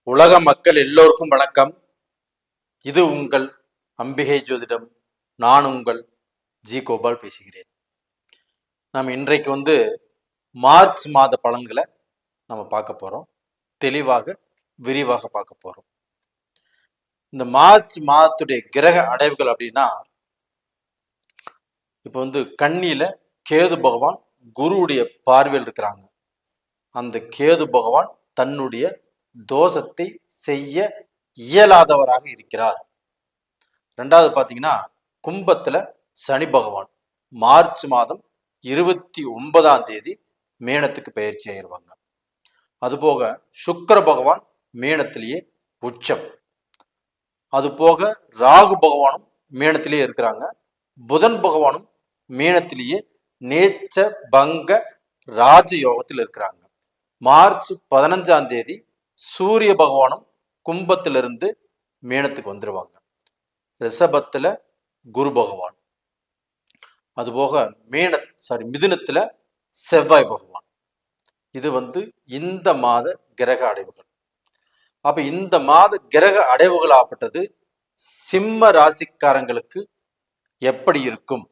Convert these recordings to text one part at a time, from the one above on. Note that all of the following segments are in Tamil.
உலக மக்கள் எல்லோருக்கும் வணக்கம். இது உங்கள் அம்பிகை ஜோதிடம். நான் உங்கள் ஜி கோபால் பேசுகிறேன். நம்ம இன்றைக்கு மார்ச் மாத பலன்களை நம்ம பார்க்க போறோம். தெளிவாக விரிவாக பார்க்க போறோம். இந்த மார்ச் மாதத்துடைய கிரக அடைவுகள் அப்படின்னா, இப்போ கன்னியில கேது பகவான் குருவுடைய பார்வையில் இருக்கிறாங்க. அந்த கேது பகவான் தன்னுடைய தோஷத்தை செய்ய இயலாதவராக இருக்கிறார். ரெண்டாவது பாத்தீங்கன்னா, கும்பத்துல சனி பகவான் மார்ச் மாதம் 29ஆம் தேதி மேனத்துக்கு பயிற்சி ஆயிடுவாங்க. அதுபோக சுக்கிர பகவான் மேனத்திலேயே உச்சம். அது போக ராகு பகவானும் மேனத்திலேயே இருக்கிறாங்க. புதன் பகவானும் மேனத்திலேயே நேச்ச பங்க ராஜயோகத்தில் இருக்கிறாங்க. மார்ச் 15ஆம் தேதி சூரிய பகவானும் கும்பத்திலிருந்து மேனத்துக்கு வந்துருவாங்க. ரிஷபத்துல குரு பகவான், அதுபோக மிதுனத்துல செவ்வாய் பகவான். இது இந்த மாத கிரக அடைவுகள். அப்ப இந்த மாத கிரக அடைவுகள் ஆப்பட்டது சிம்ம ராசிக்காரங்களுக்கு எப்படி இருக்கும்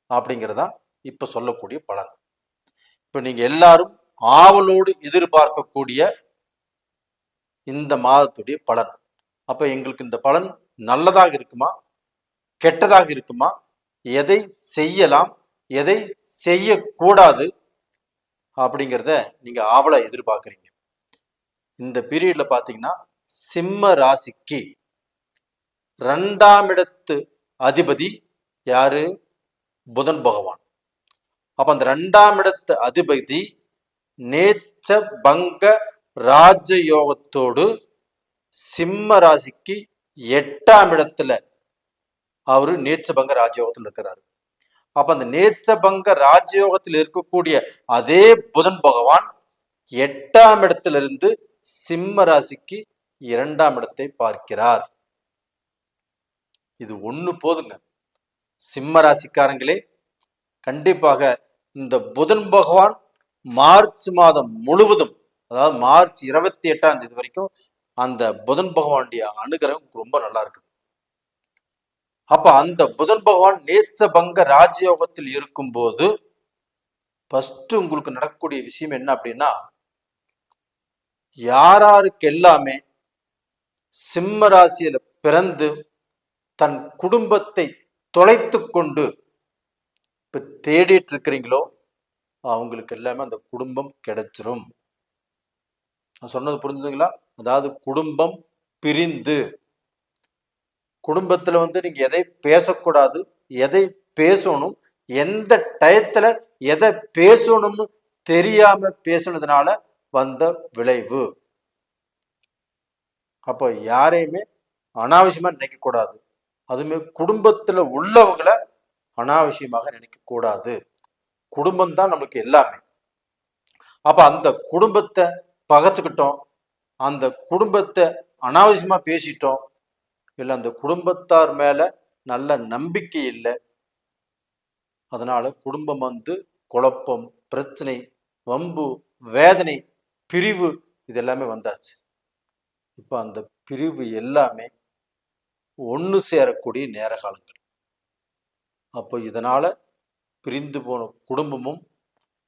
அப்படிங்கிறதா இப்ப சொல்லக்கூடிய பலன். இப்ப நீங்க எல்லாரும் ஆவலோடு எதிர்பார்க்கக்கூடிய இந்த மாதத்துடைய பலன். அப்ப எங்களுக்கு இந்த பலன் நல்லதாக இருக்குமா, கெட்டதாக இருக்குமா, எதை செய்யலாம், எதை செய்யக்கூடாது அப்படிங்கிறத நீங்க ஆவலா எதிர்பார்க்குறீங்க. இந்த பீரியட்ல பாத்தீங்கன்னா, சிம்ம ராசிக்கு 2ஆம் இடத்து அதிபதி யாரு? புதன் பகவான். அப்ப அந்த 2ஆம் இடத்து அதிபதி நேச்ச பங்க ராஜயோகத்தோடு சிம்ம ராசிக்கு 8ஆம் இடத்துல அவரு நேச்சபங்க ராஜயோகத்தில் இருக்கிறாரு. அப்ப அந்த நேச்சபங்க ராஜயோகத்தில் இருக்கக்கூடிய அதே புதன் பகவான் 8ஆம் இடத்திலிருந்து சிம்ம ராசிக்கு 2ஆம் இடத்தை பார்க்கிறார். இது ஒண்ணு போதுங்க. சிம்ம ராசிக்காரங்களே, கண்டிப்பாக இந்த புதன் பகவான் மார்ச் மாதம் முழுவதும், அதாவது மார்ச் 28ஆம் தேதி வரைக்கும் அந்த புதன் பகவானுடைய அனுகிரகம் ரொம்ப நல்லா இருக்குது. அப்ப அந்த புதன் பகவான் நேச்ச பங்க ராஜயோகத்தில் இருக்கும் போது ஃபர்ஸ்ட் உங்களுக்கு நடக்கக்கூடிய விஷயம் என்ன அப்படின்னா, யாராருக்கு எல்லாமே சிம்ம ராசியில பிறந்து தன் குடும்பத்தை தொலைத்து கொண்டு இப்ப தேடிட்டு இருக்கிறீங்களோ அவங்களுக்கு எல்லாமே அந்த குடும்பம் கிடைச்சிரும். நான் சொன்னது புரிஞ்சுங்களா? அதாவது குடும்பம் பிரிந்து, குடும்பத்துல நீங்க எதை பேசக்கூடாது, எதை பேசணும், எந்த டயத்துல எதை பேசணும்னு தெரியாம பேசுனதுனால வந்த விளைவு. அப்போ யாரையுமே அனாவசியமா நினைக்க கூடாது. அதுமே குடும்பத்துல உள்ளவங்களை அனாவசியமாக நினைக்க கூடாது. குடும்பம் தான் நமக்கு எல்லாமே. அப்ப அந்த குடும்பத்தை பகைச்சுக்கிட்டோம், அந்த குடும்பத்தை அனாவசியமா பேசிட்டோம், இல்லை அந்த குடும்பத்தார் மேல நல்ல நம்பிக்கை இல்லை, அதனால குடும்பம் குழப்பம், பிரச்சனை, வம்பு, வேதனை, பிரிவு இதெல்லாமே வந்தாச்சு. இப்ப அந்த பிரிவு எல்லாமே ஒன்று சேரக்கூடிய நேர காலங்கள். அப்போ இதனால பிரிந்து போன குடும்பமும்,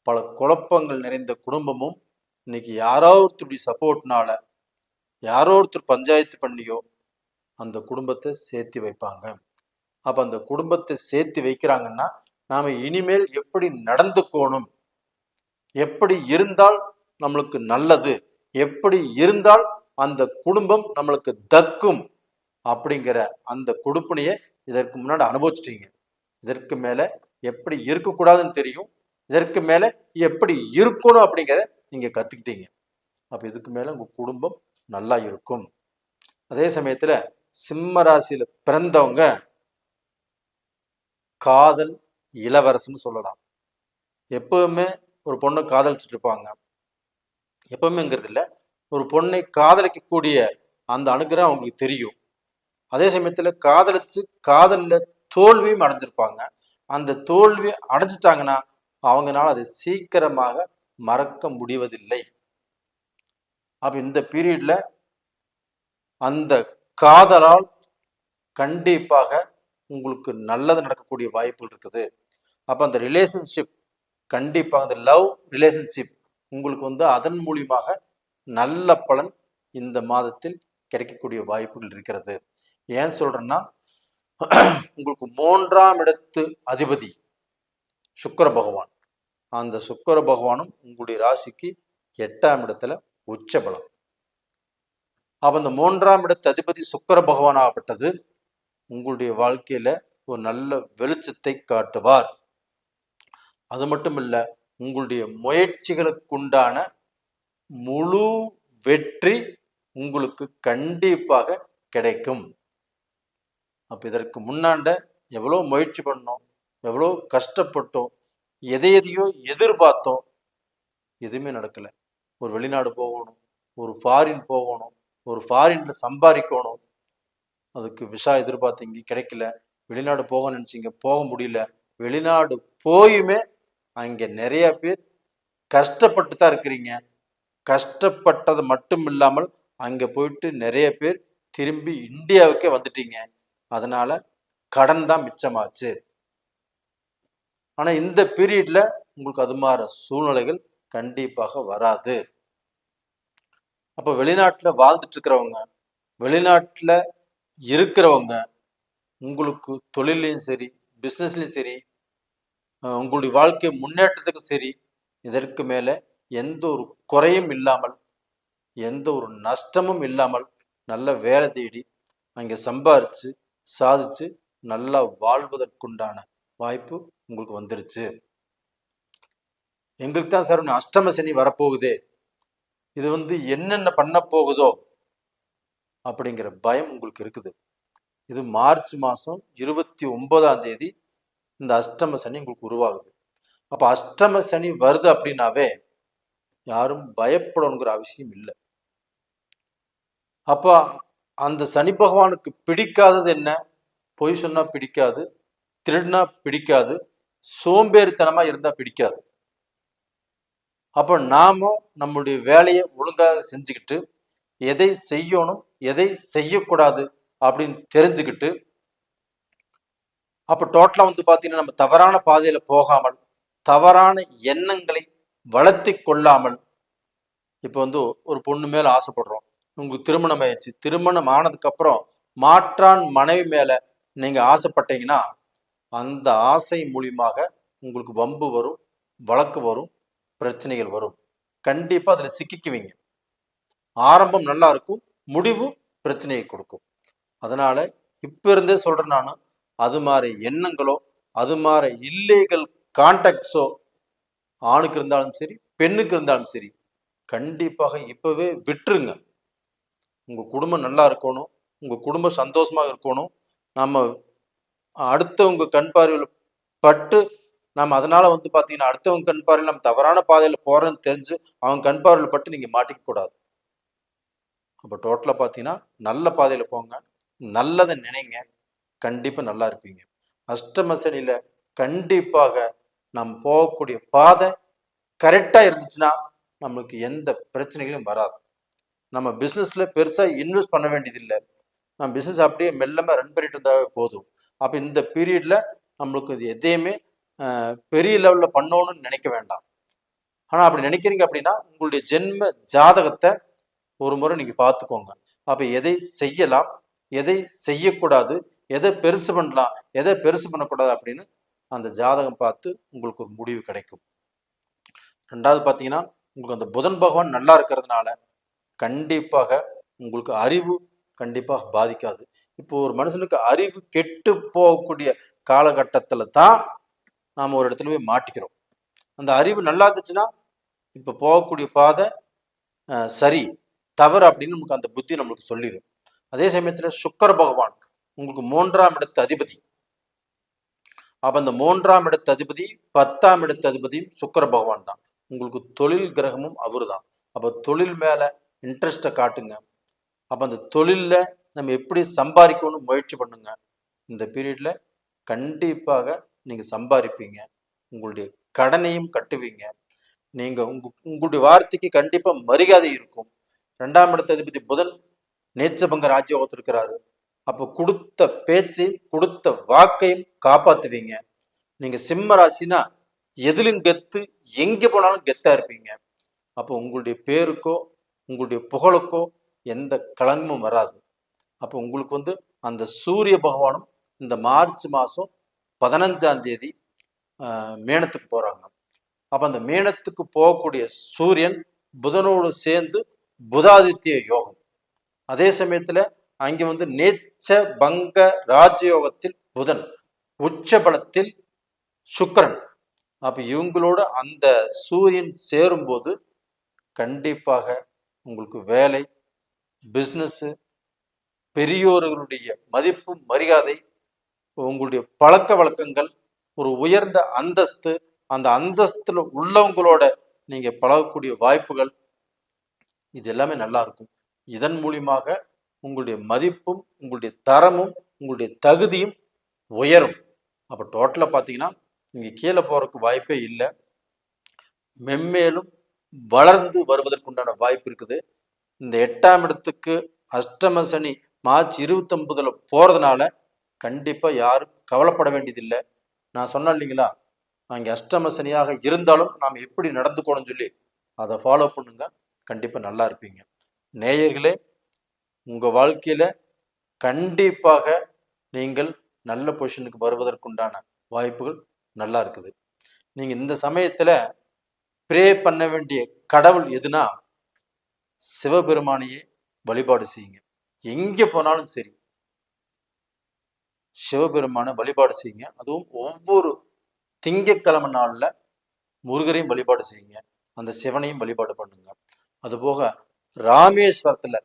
பல குழப்பங்கள் நிறைந்த குடும்பமும் இன்னைக்கு யாரோ ஒருத்தருடைய சப்போர்ட்னால, யாரோ ஒருத்தர் பஞ்சாயத்து பண்ணியோ அந்த குடும்பத்தை சேர்த்து வைப்பாங்க. அப்ப அந்த குடும்பத்தை சேர்த்து வைக்கிறாங்கன்னா, நாம இனிமேல் எப்படி நடந்துக்கணும், எப்படி இருந்தால் நம்மளுக்கு நல்லது, எப்படி இருந்தால் அந்த குடும்பம் நம்மளுக்கு தக்கும் அப்படிங்கிற அந்த கொடுப்பினையை இதற்கு முன்னாடி அனுபவிச்சிட்டீங்க. இதற்கு மேல எப்படி இருக்கக்கூடாதுன்னு தெரியும், இதற்கு மேல எப்படி இருக்கணும் அப்படிங்கிறத நீங்க கத்துக்கிட்டீங்க. அப்ப இதுக்கு மேல உங்க குடும்பம் நல்லா இருக்கும். அதே சமயத்துல சிம்ம ராசியில பிறந்தவங்க காதல் இளவரசன்னு சொல்லலாம். எப்பவுமே ஒரு பொண்ணை காதலிச்சுட்டு இருப்பாங்க. எப்பவுமேங்கிறது இல்லை, ஒரு பொண்ணை காதலிக்கக்கூடிய அந்த அனுகிரகம் அவங்களுக்கு தெரியும். அதே சமயத்துல காதலிச்சு காதல்ல தோல்வியும் அடைஞ்சிருப்பாங்க. அந்த தோல்வி அடைஞ்சிட்டாங்கன்னா அவங்கனால அதை சீக்கிரமாக மறக்க முடிவதில்லை. அப்ப இந்த பீரியட்ல அந்த காதலால் கண்டிப்பாக உங்களுக்கு நல்லது நடக்கக்கூடிய வாய்ப்புகள் இருக்குது. அப்போ அந்த ரிலேஷன்ஷிப் கண்டிப்பாக அந்த லவ் ரிலேஷன்ஷிப் உங்களுக்கு அதன் மூலியமாக நல்ல பலன் இந்த மாதத்தில் கிடைக்கக்கூடிய வாய்ப்புகள் இருக்கிறது. ஏன் சொல்றேன்னா, உங்களுக்கு 3ஆம் இடத்து அதிபதி சுக்கிர பகவான், அந்த சுக்கிர பகவானும் உங்களுடைய ராசிக்கு 8ஆம் இடத்துல உச்ச பலம். அப்ப அந்த 3ஆம் இடத்து அதிபதி சுக்கிர பகவான் ஆகப்பட்டது உங்களுடைய வாழ்க்கையில ஒரு நல்ல வெளிச்சத்தை காட்டுவார். அது மட்டும் இல்ல, உங்களுடைய முயற்சிகளுக்குண்டான முழு வெற்றி உங்களுக்கு கண்டிப்பாக கிடைக்கும். அப்ப இதற்கு முன்னாண்ட எவ்வளோ முயற்சி பண்ணோம், எவ்வளோ கஷ்டப்பட்டோம், எதையோ எதிர்பார்த்தோம், எதுவுமே நடக்கல. ஒரு வெளிநாடு போகணும், ஒரு ஃபாரின் போகணும், ஒரு ஃபாரின்ல சம்பாதிக்கணும், அதுக்கு விசா எதிர்பார்த்தீங்க கிடைக்கல. வெளிநாடு போக நினைச்சீங்க, போக முடியல. வெளிநாடு போயுமே அங்க நிறைய பேர் கஷ்டப்பட்டு தான் இருக்கிறீங்க. கஷ்டப்பட்டது மட்டும் இல்லாமல் அங்க போயிட்டு நிறைய பேர் திரும்பி இந்தியாவுக்கே வந்துட்டீங்க. அதனால கடன் தான் மிச்சமாச்சு. ஆனா இந்த பீரியட்ல உங்களுக்கு அது மாதிரி சூழ்நிலைகள் கண்டிப்பாக வராது. அப்ப வெளிநாட்டுல வாழ்ந்துட்டு இருக்கிறவங்க, வெளிநாட்டுல இருக்கிறவங்க, உங்களுக்கு தொழிலையும் சரி, பிசினஸ்லயும் சரி, உங்களுடைய வாழ்க்கை முன்னேற்றத்துக்கும் சரி, இதற்கு மேல எந்த ஒரு குறையும் இல்லாமல், எந்த ஒரு நஷ்டமும் இல்லாமல் நல்ல வேலை தேடி அங்கே சம்பாரிச்சு சாதிச்சு நல்லா வாழ்வதற்குண்டான வாய்ப்பு உங்களுக்கு வந்துருச்சு. எங்களுக்கு தான் சார் அஷ்டம சனி வரப்போகுதே, இது என்னென்ன பண்ண போகுதோ அப்படிங்கிற பயம் உங்களுக்கு இருக்குது. இது மார்ச் மாதம் 29ஆம் தேதி இந்த அஷ்டம சனி உங்களுக்கு உருவாகுது. அப்போ அஷ்டம சனி வருது அப்படின்னாவே யாரும் பயப்படணுங்கிற அவசியம் இல்லை. அப்போ அந்த சனி பகவானுக்கு பிடிக்காதது என்ன? பொய் சொன்னா பிடிக்காது, திருடினா பிடிக்காது, சோம்பேறித்தனமா இருந்தா பிடிக்காது. அப்போ நாமும் நம்முடைய வேலையை ஒழுங்காக செஞ்சுக்கிட்டு எதை செய்யணும் எதை செய்யக்கூடாது அப்படின்னு தெரிஞ்சுக்கிட்டு, அப்போ டோட்டலா பார்த்தீங்கன்னா நம்ம தவறான பாதையில போகாமல், தவறான எண்ணங்களை வளர்த்தி கொள்ளாமல், இப்போ ஒரு பொண்ணு மேல ஆசைப்படுறோம், உங்களுக்கு திருமணம் ஆயிடுச்சு, திருமணம் ஆனதுக்கு அப்புறம் மாற்றான் மனைவி மேல நீங்க ஆசைப்பட்டீங்கன்னா அந்த ஆசை மூலியமாக உங்களுக்கு வம்பு வரும், வழக்கு வரும், பிரச்சனைகள் வரும். கண்டிப்பா அதுல சிக்கிக்குவீங்க. ஆரம்பம் நல்லா இருக்கும், முடிவு பிரச்சனையை கொடுக்கும். அதனால இப்ப இருந்தே சொல்றேன் நான், அது மாதிரி எண்ணங்களோ அது மாதிரி இல்லீகல் கான்டாக்ட்ஸோ ஆணுக்கு இருந்தாலும் சரி பெண்ணுக்கு இருந்தாலும் சரி கண்டிப்பாக இப்பவே விட்டுருங்க. உங்க குடும்பம் நல்லா இருக்கணும், உங்க குடும்பம் சந்தோஷமாக இருக்கணும். நம்ம அடுத்தவங்க கண் பார்வையில் பட்டு நம்ம அதனால பாத்தீங்கன்னா அடுத்தவங்க கண் பார்வையில் நம்ம தவறான பாதையில போறோம்னு தெரிஞ்சு அவங்க கண் பார்வையில் பட்டு நீங்க மாட்டிக்க கூடாது. அப்ப டோட்டலா பாத்தீங்கன்னா நல்ல பாதையில போங்க, நல்லதை நினைங்க, கண்டிப்பா நல்லா இருப்பீங்க. அஷ்டம சனியில கண்டிப்பாக நம்ம போகக்கூடிய பாதை கரெக்டா இருந்துச்சுன்னா நம்மளுக்கு எந்த பிரச்சனைகளும் வராது. நம்ம பிசினஸ்ல பெருசா இன்வெஸ்ட் பண்ண வேண்டியதில்லை. நம்ம பிசினஸ் அப்படியே மெல்லமா ரன் பண்ணிட்டு இருந்தாவே போதும். அப்ப இந்த பீரியட்ல நம்மளுக்கு இது எதையுமே பெரிய லெவல்ல பண்ணணும்னு நினைக்க வேண்டாம். ஆனா அப்படி நினைக்கிறீங்க அப்படின்னா உங்களுடைய ஜென்ம ஜாதகத்தை ஒரு முறை நீங்க பார்த்துக்கோங்க. அப்ப எதை செய்யலாம், எதை செய்யக்கூடாது, எதை பெருசு பண்ணலாம், எதை பெருசு பண்ணக்கூடாது அப்படின்னு அந்த ஜாதகம் பார்த்து உங்களுக்கு ஒரு முடிவு கிடைக்கும். ரெண்டாவது பார்த்தீங்கன்னா உங்களுக்கு அந்த புதன் பகவான் நல்லா இருக்கிறதுனால கண்டிப்பாக உங்களுக்கு அறிவு கண்டிப்பாக பாதிக்காது. இப்போ ஒரு மனுஷனுக்கு அறிவு கெட்டு போகக்கூடிய காலகட்டத்துல தான் நாம ஒரு இடத்துல போய் மாட்டிக்கிறோம். அந்த அறிவு நல்லா இருந்துச்சுன்னா இப்ப போகக்கூடிய பாதை சரி தவறு அப்படின்னு நமக்கு அந்த புத்தி நம்மளுக்கு சொல்லிடும். அதே சமயத்துல சுக்கிர பகவான் உங்களுக்கு 3ஆம் இடத்து அதிபதி. அப்ப அந்த 3ஆம் இடத்து அதிபதி 10ஆம் இடத்து அதிபதியும் சுக்கிர பகவான் தான். உங்களுக்கு தொழில் கிரகமும் அவரு தான். அப்ப தொழில் மேல இன்ட்ரெஸ்டை காட்டுங்க. அப்ப அந்த தொழில்ல நம்ம எப்படி சம்பாதிக்கணும்னு முயற்சி பண்ணுங்க. இந்த பீரியட்ல கண்டிப்பாக நீங்க சம்பாதிப்பீங்க, உங்களுடைய கடனையும் கட்டுவீங்க. நீங்க உங்களுடைய வார்த்தைக்கு கண்டிப்பா மரியாதை இருக்கும். 2ஆம் இடத்து அதிபதி புதன் நேச்சபங்க ராஜயோகத்தில் இருக்கிறாரு. அப்போ கொடுத்த பேச்சையும் கொடுத்த வாக்கையும் காப்பாத்துவீங்க. நீங்க சிம்ம ராசினா எதிலும் கெத்து, எங்க போனாலும் கெத்தா இருப்பீங்க. அப்போ உங்களுடைய பேருக்கோ உங்களுடைய புகழுக்கோ எந்த களங்கமும் வராது. அப்போ உங்களுக்கு அந்த சூரிய பகவானும் இந்த மார்ச் மாதம் 15ஆம் தேதி மேனத்துக்கு போறாங்க. அப்ப அந்த மேனத்துக்கு போகக்கூடிய சூரியன் புதனோடு சேர்ந்து புதாதித்ய யோகம். அதே சமயத்துல அங்க நேச்ச பங்க ராஜயோகத்தில் புதன், உச்ச பலத்தில் சுக்கிரன். அப்ப இவங்களோட அந்த சூரியன் சேரும்போது கண்டிப்பாக உங்களுக்கு வேலை, பிஸ்னஸ், பெரியோர்களுடைய மதிப்பு மரியாதை, உங்களுடைய பழக்க வழக்கங்கள், ஒரு உயர்ந்த அந்தஸ்து, அந்த அந்தஸ்துல உள்ளவங்களோட நீங்க பழகக்கூடிய வாய்ப்புகள், இது எல்லாமே நல்லா இருக்கும். இதன் மூலியமாக உங்களுடைய மதிப்பும் உங்களுடைய தரமும் உங்களுடைய தகுதியும் உயரும். அப்போ டோட்டலா பார்த்தீங்கன்னா நீங்க கீழே போறதுக்கு வாய்ப்பே இல்லை. மென்மேலும் வளர்ந்து வருவதற்குண்டான வாய்ப்பு இருக்குது. இந்த 8ஆம் இடத்துக்கு அஷ்டம சனி மார்ச் 29 போறதுனால கண்டிப்பா யாரும் கவலைப்பட வேண்டியதில்லை. நான் சொன்னேன் இல்லைங்களா, அங்கே அஷ்டம சனியாக இருந்தாலும் நாம் எப்படி நடந்துக்கணும்னு சொல்லி அதை ஃபாலோ பண்ணுங்க. கண்டிப்பா நல்லா இருப்பீங்க. நேயர்களே, உங்க வாழ்க்கையில கண்டிப்பாக நீங்கள் நல்ல பொசிஷனுக்கு வருவதற்குண்டான வாய்ப்புகள் நல்லா இருக்குது. நீங்க இந்த சமயத்துல ப்ரே பண்ண வேண்டிய கடவுள் எதுனா சிவபெருமானையே வழிபாடு செய்யுங்க. எங்க போனாலும் சரி சிவபெருமான வழிபாடு செய்யுங்க. அதுவும் ஒவ்வொரு திங்கட்கிழமை நாள்ல முருகரையும் வழிபாடு செய்யுங்க, அந்த சிவனையும் வழிபாடு பண்ணுங்க. அதுபோக ராமேஸ்வரத்துல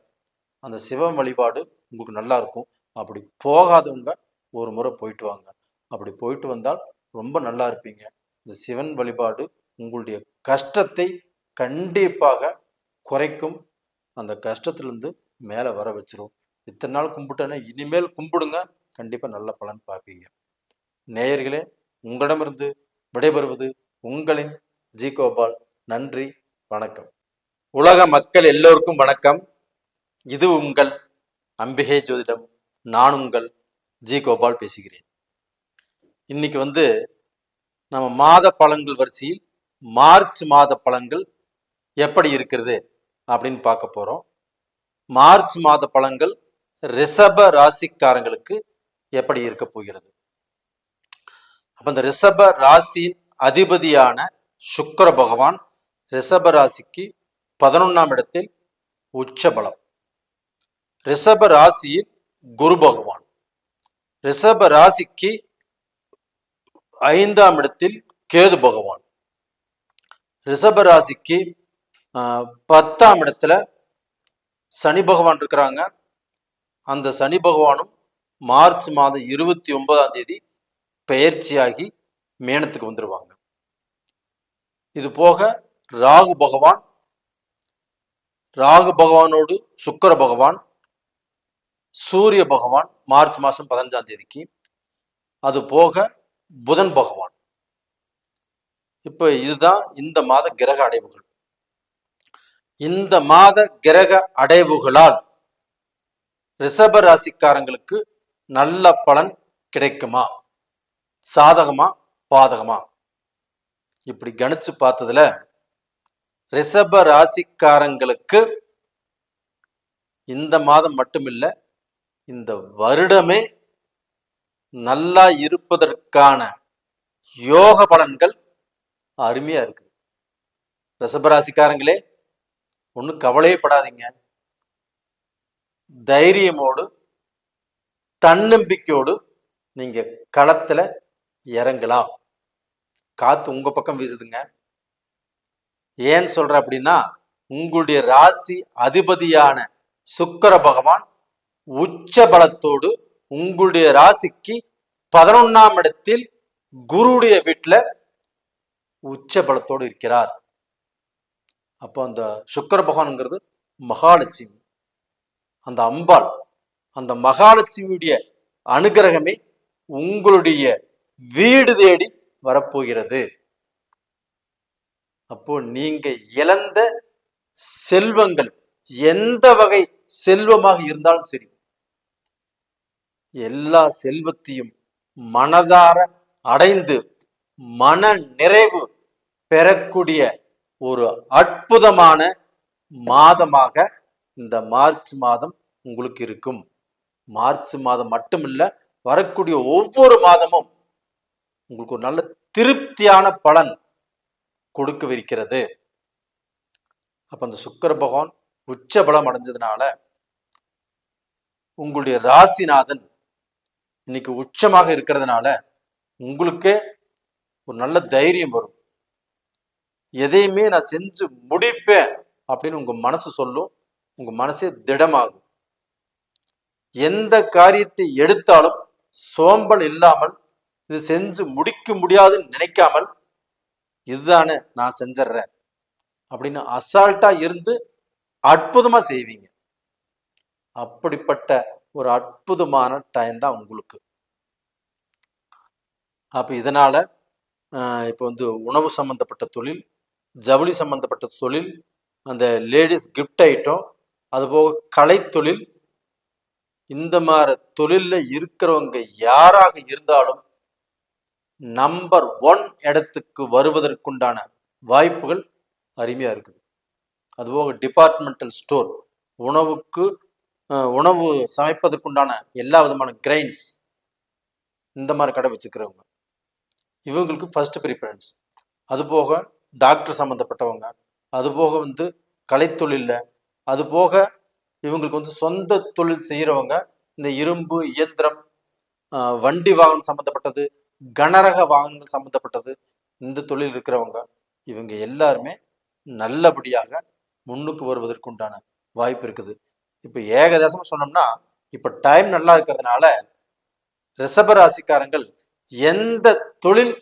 அந்த சிவன் வழிபாடு உங்களுக்கு நல்லா இருக்கும். அப்படி போகாதவங்க ஒரு முறை போயிட்டு வாங்க. அப்படி போயிட்டு வந்தால் ரொம்ப நல்லா இருப்பீங்க. இந்த சிவன் வழிபாடு உங்களுடைய கஷ்டத்தை கண்டிப்பாக குறைக்கும். அந்த கஷ்டத்திலிருந்து மேலே வர வச்சிரும். இத்தனை நாள் கும்பிட்டேன்னா இனிமேல் கும்பிடுங்க, கண்டிப்பா நல்ல பலன் பார்ப்பீங்க. நேயர்களே, உங்களிடமிருந்து விடைபெறுவது உங்களின் ஜி கோபால். நன்றி, வணக்கம். உலக மக்கள் எல்லோருக்கும் வணக்கம். இது உங்கள் அம்பிகை ஜோதிடம். நான் உங்கள் ஜி கோபால் பேசுகிறேன். இன்னைக்கு நம்ம மாத பலன்கள் வரிசையில் மார்ச் மாத பலன்கள் எப்படி இருக்கிறது அப்படின்னு பார்க்க போறோம். மார்ச் மாத பலன்கள் ரிஷப ராசிக்காரங்களுக்கு எப்படி இருக்க போகிறது? அப்ப இந்த ரிஷப ராசியின் அதிபதியான சுக்கிர பகவான் ரிஷப ராசிக்கு 11ஆம் இடத்தில் உச்ச பலம். ரிஷப ராசியில் குரு பகவான் ரிஷப ராசிக்கு 5ஆம் இடத்தில் கேது பகவான். ரிஷப ராசிக்கு 10ஆம் இடத்துல சனி பகவான் இருக்கிறாங்க. அந்த சனி பகவானும் மார்ச் மாதம் 29ஆம் தேதி பெயர்ச்சியாகி மேனத்துக்கு வந்துடுவாங்க. இது போக ராகு பகவானோடு சுக்கிர பகவான், சூரிய பகவான் மார்ச் மாதம் 15ஆம் தேதிக்கு, அது போக புதன் பகவான். இப்ப இதுதான் இந்த மாத கிரக அடைவுகள். இந்த மாத கிரக அடைவுகளால் ரிஷப ராசிக்காரங்களுக்கு நல்ல பலன் கிடைக்குமா, சாதகமா பாதகமா? இப்படி கணிச்சு பார்த்ததுல ரிஷப ராசிக்காரங்களுக்கு இந்த மாதம் மட்டுமில்ல, இந்த வருடமே நல்லா இருப்பதற்கான யோக பலன்கள் அருமையா இருக்குது. ரிஷபராசிக்காரங்களே, ஒன்றும் கவலையே படாதீங்க. தைரியமோடு தன்னம்பிக்கையோடு நீங்க களத்துல இறங்கலாம். காத்து உங்க பக்கம் வீசுதுங்க. ஏன் சொல்ற அப்படின்னா, உங்களுடைய ராசி அதிபதியான சுக்கிர பகவான் உச்ச பலத்தோடு உங்களுடைய ராசிக்கு 11ஆம் இடத்தில் குருடைய வீட்டுல உச்ச பலத்தோடு இருக்கிறார். அப்போ அந்த சுக்கிர பகவான்ங்கிறது மகாலட்சுமி, அந்த அம்பாள், அந்த மகாலட்சுமியுடைய அனுகிரகமே உங்களுடைய வீடு தேடி வரப்போகிறது. அப்போ நீங்க இழந்த செல்வங்கள், எந்த வகை செல்வமாக இருந்தாலும் சரி, எல்லா செல்வத்தையும் மனதார அடைந்து மன நிறைவு பெறக்கூடிய ஒரு அற்புதமான மாதமாக இந்த மார்ச் மாதம் உங்களுக்கு இருக்கும். மார்ச் மாதம் மட்டுமில்ல, வரக்கூடிய ஒவ்வொரு மாதமும் உங்களுக்கு ஒரு நல்ல திருப்தியான பலன் கொடுக்கவிருக்கிறது. அப்ப அந்த சுக்கிர பகவான் உச்ச பலம் அடைஞ்சதுனால உங்களுடைய ராசிநாதன் இன்னைக்கு உச்சமாக இருக்கிறதுனால உங்களுக்கே ஒரு நல்ல தைரியம் வரும். எதையுமே நான் செஞ்சு முடிப்பேன் அப்படின்னு உங்க மனசு சொல்லும். உங்க மனசே திடமாகும். எந்த காரியத்தை எடுத்தாலும் சோம்பல் இல்லாமல், இது செஞ்சு முடிக்க முடியாதுன்னு நினைக்காமல், இதுதானே நான் செஞ்சிடறேன் அப்படின்னு அசால்ட்டா இருந்து அற்புதமா செய்வீங்க. அப்படிப்பட்ட ஒரு அற்புதமான டைம் தான் உங்களுக்கு. அப்ப இதனால இப்போ உணவு சம்பந்தப்பட்ட தொழில், ஜவுளி சம்பந்தப்பட்ட தொழில், அந்த லேடிஸ் கிஃப்ட் ஐட்டம், அதுபோக கலை தொழில், இந்த மாதிரி தொழில்ல இருக்கிறவங்க யாராக இருந்தாலும் நம்பர் 1 இடத்துக்கு வருவதற்குண்டான வாய்ப்புகள் அருமையா இருக்குது. அதுபோக டிபார்ட்மெண்டல் ஸ்டோர், உணவு சமைப்பதற்குண்டான எல்லா விதமான கிரைன்ஸ், இந்த மாதிரி கடை வச்சுக்கிறவங்க இவங்களுக்கு ஃபர்ஸ்ட் ப்ரிஃபரன்ஸ். அதுபோக டாக்டர் சம்மந்தப்பட்டவங்க, அதுபோக கலைத்தொழில்ல, அதுபோக இவங்களுக்கு சொந்த தொழில் செய்கிறவங்க, இந்த இரும்பு இயந்திரம், வண்டி வாகனம் சம்மந்தப்பட்டது, கனரக வாகனங்கள் சம்மந்தப்பட்டது, இந்த தொழில் இருக்கிறவங்க இவங்க எல்லாருமே நல்லபடியாக முன்னுக்கு வருவதற்குண்டான வாய்ப்பு இருக்குது. இப்போ ஏகதேசம் சொன்னோம்னா, இப்போ டைம் நல்லா இருக்கிறதுனால ரிஷபராசிக்காரங்கள் எந்த தொழில்,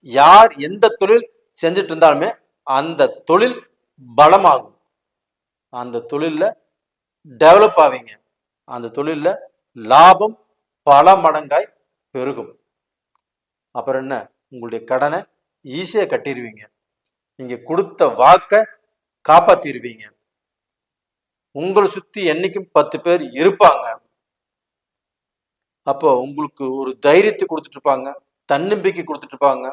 யார் எந்த தொழில் செஞ்சுட்டு இருந்தாலுமே அந்த தொழில் பலமாகும். அந்த தொழில்ல டெவலப் ஆவீங்க. அந்த தொழில்ல லாபம் பல மடங்காய் பெருகும். அப்புறம் என்ன, உங்களுடைய கடனை ஈஸியா கட்டிடுவீங்க. நீங்க கொடுத்த வாக்க காப்பாத்திடுவீங்க. உங்களை சுத்தி என்னைக்கும் 10 பேர் இருப்பாங்க. அப்போ உங்களுக்கு ஒரு தைரியத்தை கொடுத்துட்டு இருப்பாங்க, தன்னம்பிக்கை கொடுத்துட்டு இருப்பாங்க.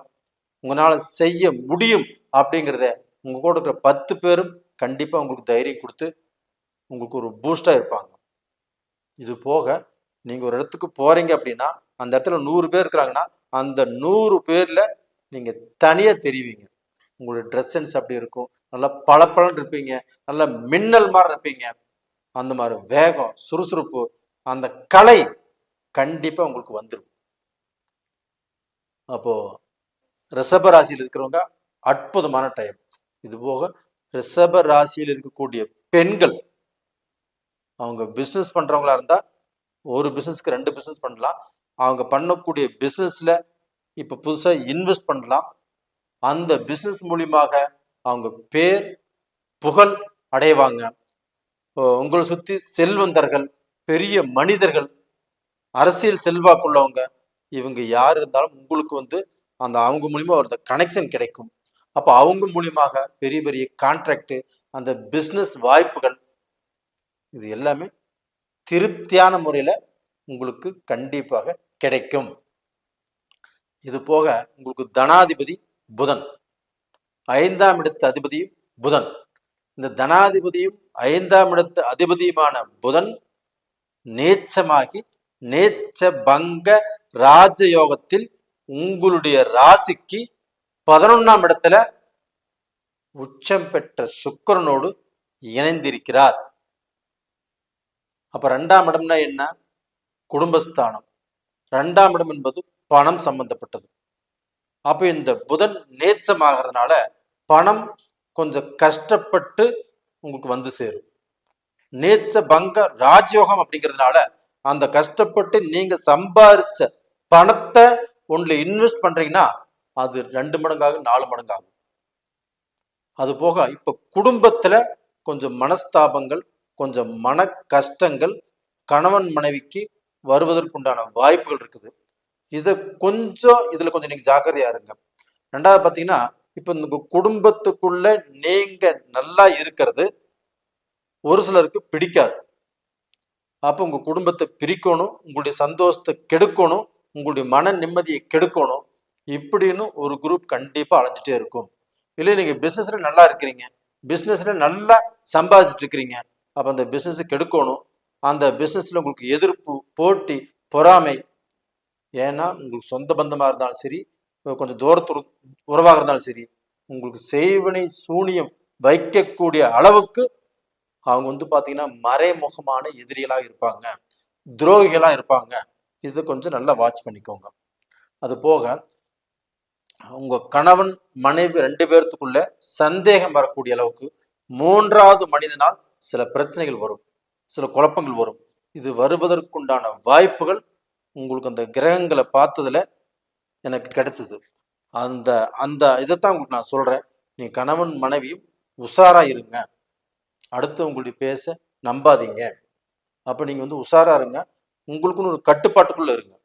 உங்களால செய்ய முடியும் அப்படிங்கிறத உங்க கூட இருக்கிற 10 பேரும் கண்டிப்பா உங்களுக்கு தைரியம் கொடுத்து உங்களுக்கு ஒரு பூஸ்டா இருப்பாங்க. இது போக நீங்க ஒரு இடத்துக்கு போறீங்க அப்படின்னா, அந்த இடத்துல 100 பேர் இருக்கிறாங்கன்னா அந்த 100 பேர்ல நீங்க தனியா தெரிவிங்க. உங்களுடைய ட்ரெஸ் சென்ஸ் அப்படி இருக்கும். நல்லா பளபளன்னு இருப்பீங்க, நல்லா மின்னல் மாதிரி இருப்பீங்க. அந்த மாதிரி வேகம், சுறுசுறுப்பு, அந்த கலை கண்டிப்பா உங்களுக்கு வந்துடும். அப்போ ரிஷப ராசியில் இருக்கிறவங்க அற்புதமான டைம். இது போக ரிஷப ராசியில் இருக்கக்கூடிய பெண்கள், அவங்க பிசினஸ் பண்றவங்களா இருந்தா ஒரு பிசினஸ்க்கு 2 பிசினஸ் பண்ணலாம். அவங்க பண்ணக்கூடிய பிசினஸ்ல இப்ப புதுசா இன்வெஸ்ட் பண்ணலாம். அந்த பிசினஸ் மூலியமாக அவங்க பேர் புகழ் அடைவாங்க. உங்களை சுத்தி செல்வந்தர்கள், பெரிய மனிதர்கள், அரசியல் செல்வாக்குள்ளவங்க, இவங்க யார் இருந்தாலும் உங்களுக்கு அந்த அவங்க மூலியமா ஒரு கனெக்ஷன் கிடைக்கும். அப்ப அவங்க மூலியமாக பெரிய பெரிய கான்ட்ராக்ட், அந்த பிசினஸ் வாய்ப்புகள், இது எல்லாமே திருப்தியான முறையில உங்களுக்கு கண்டிப்பாக கிடைக்கும். இது போக உங்களுக்கு தனாதிபதி புதன், 5ஆம் இடத்து அதிபதியும் புதன். இந்த தனாதிபதியும் 5ஆம் இடத்து அதிபதியுமான புதன் நேச்சமாகி நேச்ச பங்க ராஜயோகத்தில் உங்களுடைய ராசிக்கு 11ஆம் இடத்துல உச்சம் பெற்ற சுக்கிரனோடு இணைந்திருக்கிறார். அப்ப 2ஆம் இடம்னா என்ன? குடும்பஸ்தானம். 2ஆம் இடம் என்பது பணம் சம்பந்தப்பட்டது. அப்ப இந்த புதன் நேச்சமாகிறதுனால பணம் கொஞ்சம் கஷ்டப்பட்டு உங்களுக்கு சேரும். நேச்ச பங்க ராஜயோகம் அப்படிங்கிறதுனால அந்த கஷ்டப்பட்டு நீங்க சம்பாதிச்ச பணத்தை ஒன்றுல இன்வெஸ்ட் பண்றீங்கன்னா அது 2 மடங்காகும், 4 மடங்காகும். அது போக இப்ப குடும்பத்துல கொஞ்சம் மனஸ்தாபங்கள், கொஞ்சம் மன கஷ்டங்கள் கணவன் மனைவிக்கு வருவதற்குண்டான வாய்ப்புகள் இருக்குது. இதுல கொஞ்சம் நீங்க ஜாக்கிரதையா இருங்க. 2வது பாத்தீங்கன்னா, இப்ப இந்த குடும்பத்துக்குள்ள நீங்க நல்லா இருக்கிறது ஒரு சிலருக்கு பிடிக்காது. அப்போ உங்க குடும்பத்தை பிரிக்கணும், உங்களுடைய சந்தோஷத்தை கெடுக்கணும், உங்களுடைய மன நிம்மதியை கெடுக்கணும். இப்படின்னு ஒரு குரூப் கண்டிப்பா அலைஞ்சிட்டே இருக்கும். இல்லை நீங்க பிசினஸ்ல நல்லா இருக்கிறீங்க, பிசினஸ்ல நல்லா சம்பாதிச்சுட்டு இருக்கிறீங்க, அப்ப அந்த பிசினஸ் கெடுக்கணும். அந்த பிசினஸ்ல உங்களுக்கு எதிர்ப்பு, போட்டி, பொறாமை. ஏன்னா உங்களுக்கு சொந்த பந்தமா இருந்தாலும் சரி, கொஞ்சம் தூரத்து உறவாக இருந்தாலும் சரி, உங்களுக்கு செய்வினை சூனியம் வைக்கக்கூடிய அளவுக்கு அவங்க பாத்தீங்கன்னா மறைமுகமான எதிரிகளா இருப்பாங்க, துரோகிகளா இருப்பாங்க. இது கொஞ்சம் நல்லா வாட்ச் பண்ணிக்கோங்க. அது போக உங்க கணவன் மனைவி 2 பேர்த்துக்குள்ள சந்தேகம் வரக்கூடிய அளவுக்கு 3வது மனிதனால் சில பிரச்சனைகள் வரும், சில குழப்பங்கள் வரும். இது வருவதற்குண்டான வாய்ப்புகள் உங்களுக்கு அந்த கிரகங்களை பார்த்ததுல எனக்கு கிடைச்சது. அந்த அந்த இதைத்தான் உங்களுக்கு நான் சொல்றேன். நீ கணவன் மனைவியும் உஷாரா இருங்க, அடுத்து உங்களுடைய பேச நம்பாதீங்க. அப்ப நீங்க உஷாரா இருங்க, உங்களுக்குன்னு ஒரு கட்டுப்பாட்டுக்குள்ள இருங்க.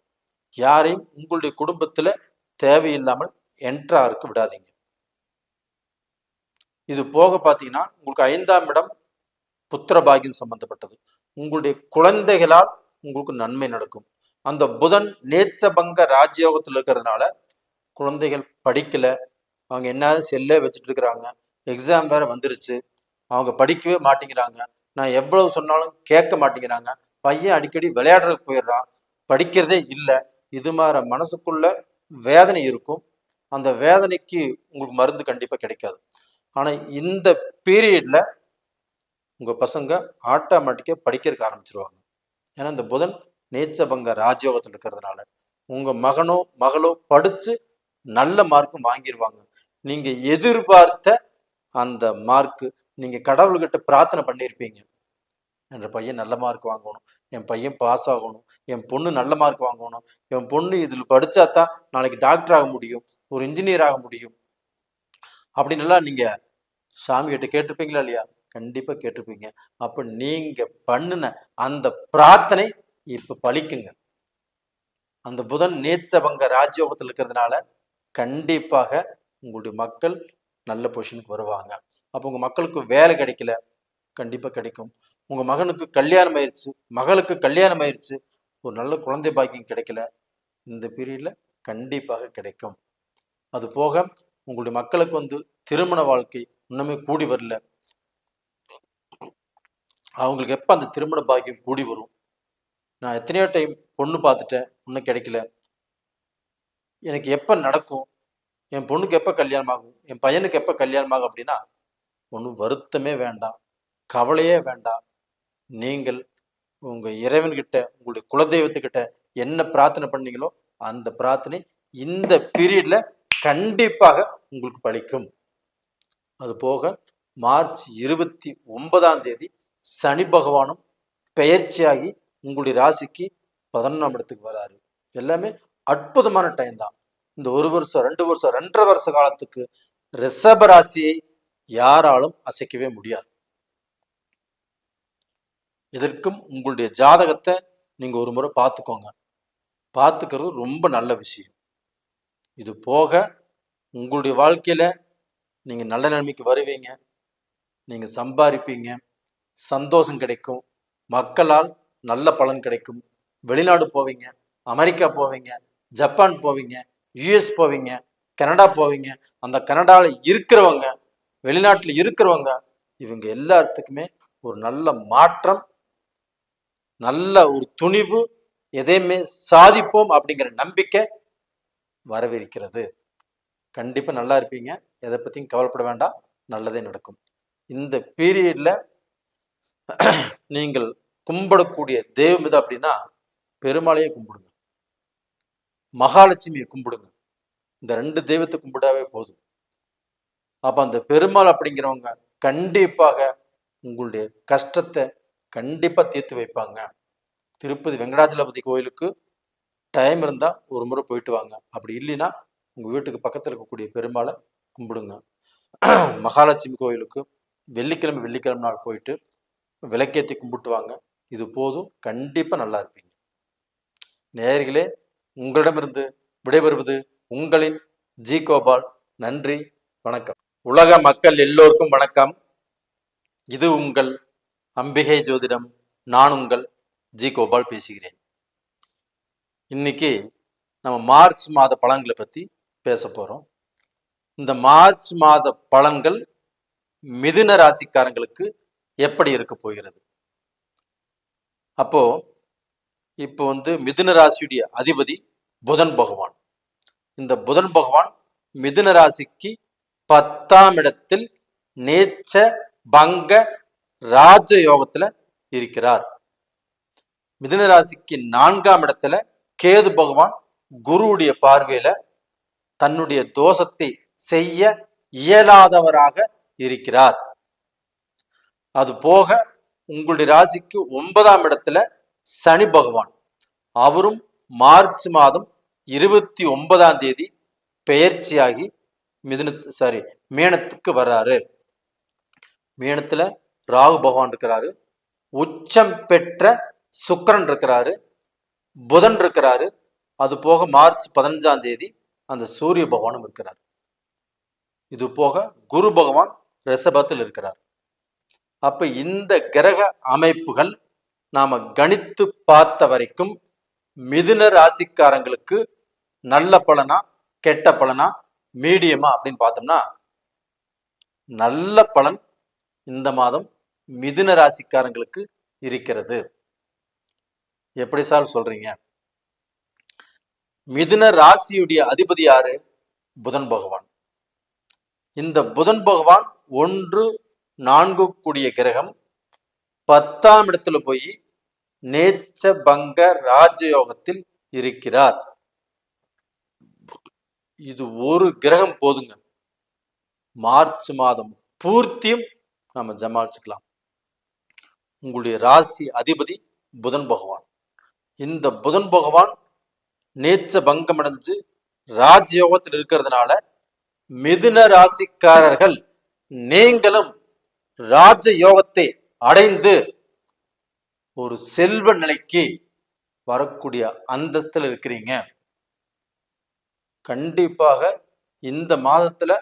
யாரையும் உங்களுடைய குடும்பத்துல தேவையில்லாமல் என்ட்ராருக்கு விடாதீங்க. இது போக பாத்தீங்கன்னா உங்களுக்கு 5ஆம் இடம் புத்திர பாகியம் சம்பந்தப்பட்டது. உங்களுடைய குழந்தைகளால் உங்களுக்கு நன்மை நடக்கும். அந்த புதன் நேச்சபங்க ராஜயோகத்தில் இருக்கிறதுனால குழந்தைகள் படிக்கல, அவங்க என்ன செல்லே வச்சுட்டு இருக்கிறாங்க, எக்ஸாம் வேற வந்துருச்சு, அவங்க படிக்கவே மாட்டேங்கிறாங்க, நான் எவ்வளவு சொன்னாலும் கேட்க மாட்டேங்கிறாங்க, பையன் அடிக்கடி விளையாடுறதுக்கு போயிடுறான், படிக்கிறதே இல்லை. இது மாதிரி மனசுக்குள்ள வேதனை இருக்கும். அந்த வேதனைக்கு உங்களுக்கு மருந்து கண்டிப்பா கிடைக்காது. ஆனா இந்த பீரியட்ல உங்க பசங்க ஆட்டோமேட்டிக்கா படிக்கிறதுக்கு ஆரம்பிச்சிருவாங்க. ஏன்னா இந்த புதன் நேச்சபங்க ராஜயோகத்தில் இருக்கிறதுனால உங்க மகனோ மகளோ படிச்சு நல்ல மார்க்கும் வாங்கிடுவாங்க. நீங்க எதிர்பார்த்த அந்த மார்க்கு, நீங்க கடவுள்கிட்ட பிரார்த்தனை பண்ணியிருப்பீங்க, என் பையன் நல்ல மார்க் வாங்கணும், என் பையன் பாஸ் ஆகணும், என் பொண்ணு நல்ல மார்க் வாங்கணும், என் பொண்ணு இதில் படிச்சாதான் நாளைக்கு டாக்டர் ஆக முடியும், ஒரு இன்ஜினியர் ஆக முடியும் அப்படின்னு எல்லாம் நீங்க சாமி கிட்ட கேட்டிருப்பீங்களா இல்லையா? கண்டிப்பா கேட்டிருப்பீங்க. அப்ப நீங்க பண்ணின அந்த பிரார்த்தனை இப்ப பலிக்குங்க. அந்த புதன் நேச்சபங்க ராஜயோகத்தில் இருக்கிறதுனால கண்டிப்பாக உங்களுடைய மக்கள் நல்ல பொசிஷனுக்கு வருவாங்க. அப்போ உங்க மக்களுக்கு வேலை கிடைக்கல, கண்டிப்பா கிடைக்கும். உங்க மகனுக்கு கல்யாணம் ஆயிடுச்சு, மகளுக்கு கல்யாணம் ஆயிடுச்சு, ஒரு நல்ல குழந்தை பாக்கியம் கிடைக்கல, இந்த பீரியட்ல கண்டிப்பாக கிடைக்கும். அது போக உங்களுடைய மக்களுக்கு திருமண வாழ்க்கை இன்னுமே கூடி வரல, அவங்களுக்கு எப்ப அந்த திருமண பாக்கியம் கூடி வரும்? நான் எத்தனையோ டைம் பொண்ணு பார்த்துட்டேன், இன்னும் கிடைக்கல, எனக்கு எப்ப நடக்கும், என் பொண்ணுக்கு எப்ப கல்யாணம் ஆகும், என் பையனுக்கு எப்ப கல்யாணம் ஆகும் அப்படின்னா ஒன்றும் வருத்தமே வேண்டாம், கவலையே வேண்டாம். நீங்கள் உங்க இறைவன்கிட்ட, உங்களுடைய குலதெய்வத்துக்கிட்ட என்ன பிரார்த்தனை பண்ணீங்களோ அந்த பிரார்த்தனை இந்த பீரியட்ல கண்டிப்பாக உங்களுக்கு பலிக்கும். அது போக மார்ச் 29ஆம் தேதி சனி பகவானும் பெயர்ச்சியாகி உங்களுடைய ராசிக்கு 11ஆம் இடத்துக்கு வராரு. எல்லாமே அற்புதமான டைம் தான். இந்த 1 வருஷம் 2 வருஷம் 2.5 வருஷ காலத்துக்கு ரிஷப ராசியை யாராலும் அசைக்கவே முடியாது. இதற்கும் உங்களுடைய ஜாதகத்தை நீங்க ஒரு முறை பார்த்துக்கோங்க, பார்த்துக்கிறது ரொம்ப நல்ல விஷயம். இது போக உங்களுடைய வாழ்க்கையில நீங்க நல்ல நிலைமைக்கு வருவீங்க, நீங்க சம்பாதிப்பீங்க, சந்தோஷம் கிடைக்கும், மக்களால் நல்ல பலன் கிடைக்கும், வெளிநாடு போவீங்க, அமெரிக்கா போவீங்க, ஜப்பான் போவீங்க, யுஎஸ் போவீங்க, கனடா போவீங்க. அந்த கனடாவில் இருக்கிறவங்க, வெளிநாட்டில் இருக்கிறவங்க, இவங்க எல்லாத்துக்குமே ஒரு நல்ல மாற்றம், நல்ல ஒரு துணிவு, எதையுமே சாதிப்போம் அப்படிங்கிற நம்பிக்கை வரவிருக்கிறது. கண்டிப்பா நல்லா இருப்பீங்க, எதை பத்தியும் கவலைப்பட வேண்டாம், நல்லதே நடக்கும். இந்த பீரியட்ல நீங்கள் கும்பிடக்கூடிய தெய்வம் இது அப்படின்னா பெருமாளையே கும்பிடுங்க, மகாலட்சுமியை கும்பிடுங்க. இந்த 2 தெய்வத்தை கும்பிடாவே போதும். அப்ப அந்த பெருமாள் அப்படிங்கிறவங்க கண்டிப்பாக உங்களுடைய கஷ்டத்தை கண்டிப்பா தீர்த்து வைப்பாங்க. திருப்பதி வெங்கடாஜலபதி கோயிலுக்கு டைம் இருந்தா ஒரு முறை போயிட்டு வாங்க, அப்படி இல்லைன்னா உங்க வீட்டுக்கு பக்கத்துல இருக்கக்கூடிய பெருமாளை கும்பிடுங்க. மகாலட்சுமி கோயிலுக்கு வெள்ளிக்கிழமை நாள் போயிட்டு விளக்கேற்றி கும்பிட்டு வாங்க. இது போதும், கண்டிப்பா நல்லா இருப்பீங்க. நேயர்களே, உங்களிடமிருந்து விடைபெறுவது உங்களின் ஜி கோபால். நன்றி, வணக்கம். உலக மக்கள் எல்லோருக்கும் வணக்கம். இது உங்கள் அம்பிகை ஜோதிடம். நான் உங்கள் ஜி கோபால் பேசுகிறேன். இன்னைக்கு நம்ம மார்ச் மாத பலன்களை பத்தி பேச போறோம். இந்த மார்ச் மாத பலன்கள் மிதுன ராசிக்காரங்களுக்கு எப்படி இருக்க போகிறது? அப்போ இப்போ மிதுன ராசியுடைய அதிபதி புதன் பகவான். இந்த புதன் பகவான் மிதுன ராசிக்கு 10ஆம் இடத்தில் நேச்ச பங்க ராஜ யோகத்துல இருக்கிறார். மிதுன ராசிக்கு 4ஆம் இடத்துல கேது பகவான் குருவுடைய பார்வையில தன்னுடைய தோஷத்தை செய்ய இயலாதவராக இருக்கிறார். அது போக உங்களுடைய ராசிக்கு 9ஆம் இடத்துல சனி பகவான், அவரும் மார்ச் மாதம் 29ஆம் தேதி பெயர்ச்சியாகி மேனத்துக்கு வர்றாரு. மேனத்துல ராகு பகவான் இருக்கிறாரு, உச்சம் பெற்ற சுக்கிரன் இருக்கிறாரு, புதன் இருக்கிறாரு. அது போக மார்ச் 15ஆம் தேதி அந்த சூரிய பகவானும் இருக்கிறார். இது போக குரு பகவான் ரிஷபத்தில் இருக்கிறார். அப்ப இந்த கிரக அமைப்புகள் நாம கணித்து பார்த்த வரைக்கும் மிதுன ராசிக்காரங்களுக்கு நல்ல பலனா கெட்ட பலனா மீடியமா அப்படின்னு பார்த்தோம்னா, நல்ல பலன் இந்த மாதம் மிதுன ராசிக்காரங்களுக்கு இருக்கிறது. எப்படி சார் சொல்றீங்க? மிதுன ராசியுடைய அதிபதி யாரு? புதன் பகவான். இந்த புதன் பகவான் 1, 4 கூடிய கிரகம் 10ஆம் இடத்துல போய் நேச்ச பங்க ராஜயோகத்தில் இருக்கிறார். இது ஒரு கிரகம் போதுங்க, மார்ச் மாதம் பூர்த்தியும் நம்ம ஜமாளிச்சுக்கலாம். உங்களுடைய ராசி அதிபதி புதன் பகவான். இந்த புதன் பகவான் நேச்ச பங்கம் அடைஞ்சு ராஜயோகத்தில் இருக்கிறதுனால மிதுன ராசிக்காரர்கள் நீங்களும் ராஜயோகத்தை அடைந்து ஒரு செல்வ நிலைக்கு வரக்கூடிய அந்தஸ்தில் இருக்கிறீங்க. கண்டிப்பாக இந்த மாதத்துல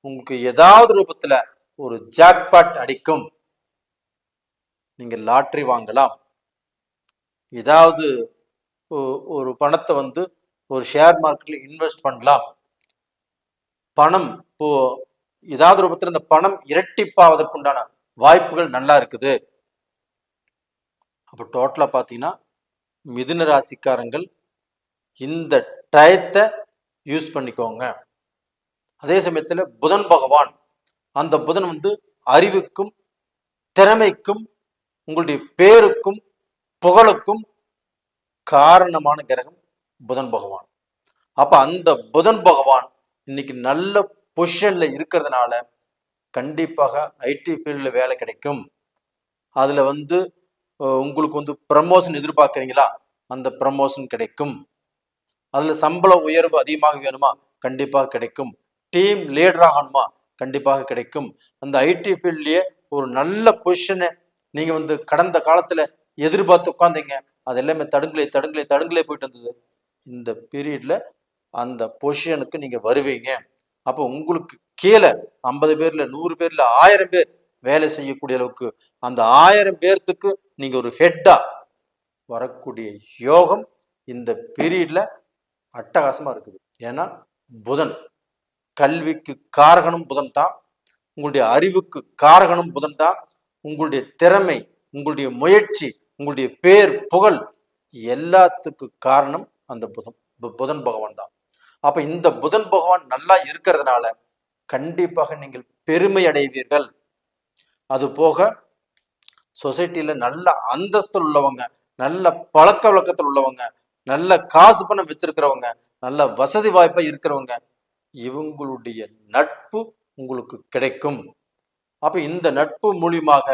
உங்களுக்கு ஏதாவது ரூபத்துல ஒரு ஜாக்பாட் அடிக்கும். நீங்க லாட்டரி வாங்கலாம், ஏதாவது ஒரு பணத்தை ஒரு ஷேர் மார்க்கெட்ல இன்வெஸ்ட் பண்ணலாம். பணம் இப்போ ஏதாவது ரூபத்துல இந்த பணம் இரட்டிப்பாவதற்குண்டான வாய்ப்புகள் நல்லா இருக்குது. அப்போ டோட்டலா பாத்தீங்கன்னா மிதுன ராசிக்காரங்கள் இந்த டயத்தை யூஸ் பண்ணிக்கோங்க. அதே சமயத்துல புதன் பகவான், அந்த புதன் அறிவுக்கும் திறமைக்கும் உங்களுடைய பேருக்கும் புகழுக்கும் காரணமான கிரகம் புதன் பகவான். அப்ப அந்த புதன் பகவான் இன்னைக்கு நல்ல பொசிஷன்ல இருக்கிறதுனால கண்டிப்பாக ஐடி ஃபீல்ட்ல வேலை கிடைக்கும். அதுல உங்களுக்கு ப்ரமோஷன் எதிர்பார்க்குறீங்களா? அந்த ப்ரமோஷன் கிடைக்கும். அதுல சம்பள உயர்வு அதிகமாக வேணுமா? கண்டிப்பாக கிடைக்கும். டீம் லீடர் ஆகணுமா? கண்டிப்பாக கிடைக்கும். அந்த ஐடி ஃபீல்ட்லயே ஒரு நல்ல பொசிஷனை நீங்க கடந்த காலத்துல எதிர்பார்த்து உட்காந்தீங்க, அது எல்லாமே தடுங்களே போயிட்டு வந்தது. இந்த பீரியட்ல அந்த பொசிஷனுக்கு நீங்க வருவீங்க. அப்போ உங்களுக்கு கீழே 50 பேர்ல 100 பேர்ல 1000 பேர் வேலை செய்யக்கூடிய அளவுக்கு அந்த 1000 பேர்த்துக்கு நீங்க ஒரு ஹெட்டா வரக்கூடிய யோகம் இந்த பீரியட்ல அட்டகாசமா இருக்குது. ஏன்னா புதன் கல்விக்கு காரகனும் புதன் தான், உங்களுடைய அறிவுக்கு காரகனும் புதன் தான், உங்களுடைய திறமை, உங்களுடைய முயற்சி, உங்களுடைய பேர் புகழ் எல்லாத்துக்கு காரணம் அந்த புதன் பகவான் தான். அப்ப இந்த புதன் பகவான் நல்லா இருக்கிறதுனால கண்டிப்பாக நீங்கள் பெருமை அடைவீர்கள். அது போக சொசைட்டில நல்ல அந்தஸ்தில் உள்ளவங்க, நல்ல பழக்க வழக்கத்தில் உள்ளவங்க, நல்ல காசு பணம் வச்சிருக்கிறவங்க, நல்ல வசதி வாய்ப்பா இருக்கிறவங்க, இவங்களுடைய நட்பு உங்களுக்கு கிடைக்கும். அப்ப இந்த நட்பு மூலியமாக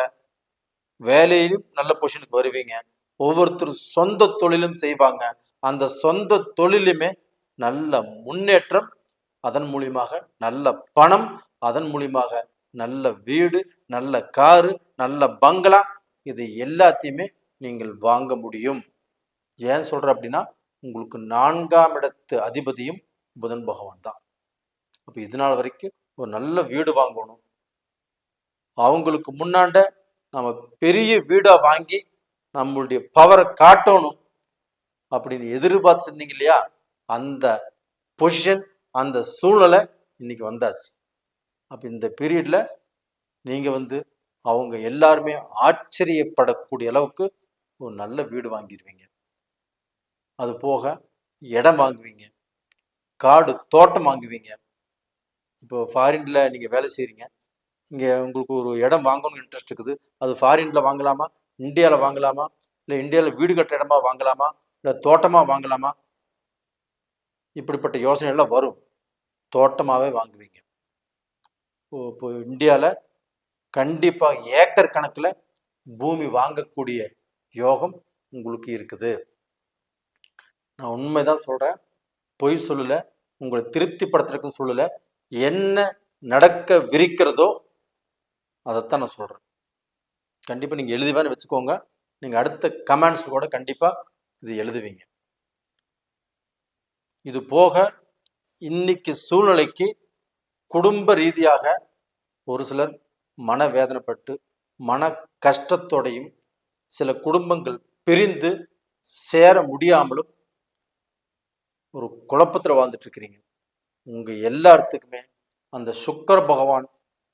வேலையிலும் நல்ல பொசிஷனுக்கு வருவீங்க. ஒவ்வொருத்தரும் சொந்த தொழிலும் செய்வாங்க. அந்த சொந்த தொழிலுமே நல்ல முன்னேற்றம், அதன் மூலியமாக நல்ல பணம், அதன் மூலியமாக நல்ல வீடு, நல்ல காரு, நல்ல பங்களா, இது எல்லாத்தையுமே நீங்கள் வாங்க முடியும். ஏன் சொல்ற அப்படின்னா உங்களுக்கு 4ஆம் இடத்து அதிபதியும் புதன் பகவான் தான். அப்ப இதனால் வரைக்கும் ஒரு நல்ல வீடு வாங்கணும், அவங்களுக்கு முன்னாண்ட நம்ம பெரிய வீடா வாங்கி நம்மளுடைய பவரை காட்டணும் அப்படின்னு எதிர்பார்த்துட்டு இருந்தீங்க இல்லையா, அந்த பொசிஷன், அந்த சூழ்நிலை இன்னைக்கு வந்தாச்சு. அப்ப இந்த பீரியட்ல நீங்க அவங்க எல்லாருமே ஆச்சரியப்படக்கூடிய அளவுக்கு ஒரு நல்ல வீடு வாங்கிடுவீங்க. அது போக இடம் வாங்குவீங்க, காடு தோட்டம் வாங்குவீங்க. இப்போ ஃபாரின்ல நீங்க வேலை செய்றீங்க, இங்க உங்களுக்கு ஒரு இடம் வாங்கணும்னு இன்ட்ரெஸ்ட் இருக்குது. அது ஃபாரின்ல வாங்கலாமா, இந்தியாவில் வாங்கலாமா, இல்லை இந்தியாவில் வீடு கட்டுற இடமா வாங்கலாமா, இல்லை தோட்டமா வாங்கலாமா, இப்படிப்பட்ட யோசனை எல்லாம் வரும். தோட்டமாவே வாங்குவீங்க. இப்போ இந்தியாவில் கண்டிப்பா ஏக்கர் கணக்குல பூமி வாங்கக்கூடிய யோகம் உங்களுக்கு இருக்குது. நான் உண்மைதான் சொல்றேன், பொய் சொல்லல, உங்களை திருப்திப்படுத்துறதுக்கு சொல்லல. என்ன நடக்க விரிக்கிறதோ அதைத்தான் நான் சொல்றேன். கண்டிப்பா நீங்க எழுதிவான்னு வச்சுக்கோங்க. நீங்க அடுத்த கமெண்ட்ஸ் கூட கண்டிப்பா இது எழுதுவீங்க. இது போக இன்னைக்கு சூழ்நிலைக்கு குடும்ப ரீதியாக ஒரு சிலர் மனவேதனைப்பட்டு மன கஷ்டத்தோடையும், சில குடும்பங்கள் பிரிந்து சேர முடியாமலும் ஒரு குழப்பத்தில் வாழ்ந்துட்டு இருக்கிறீங்க. உங்க எல்லாத்துக்குமே அந்த சுக்கிர பகவான்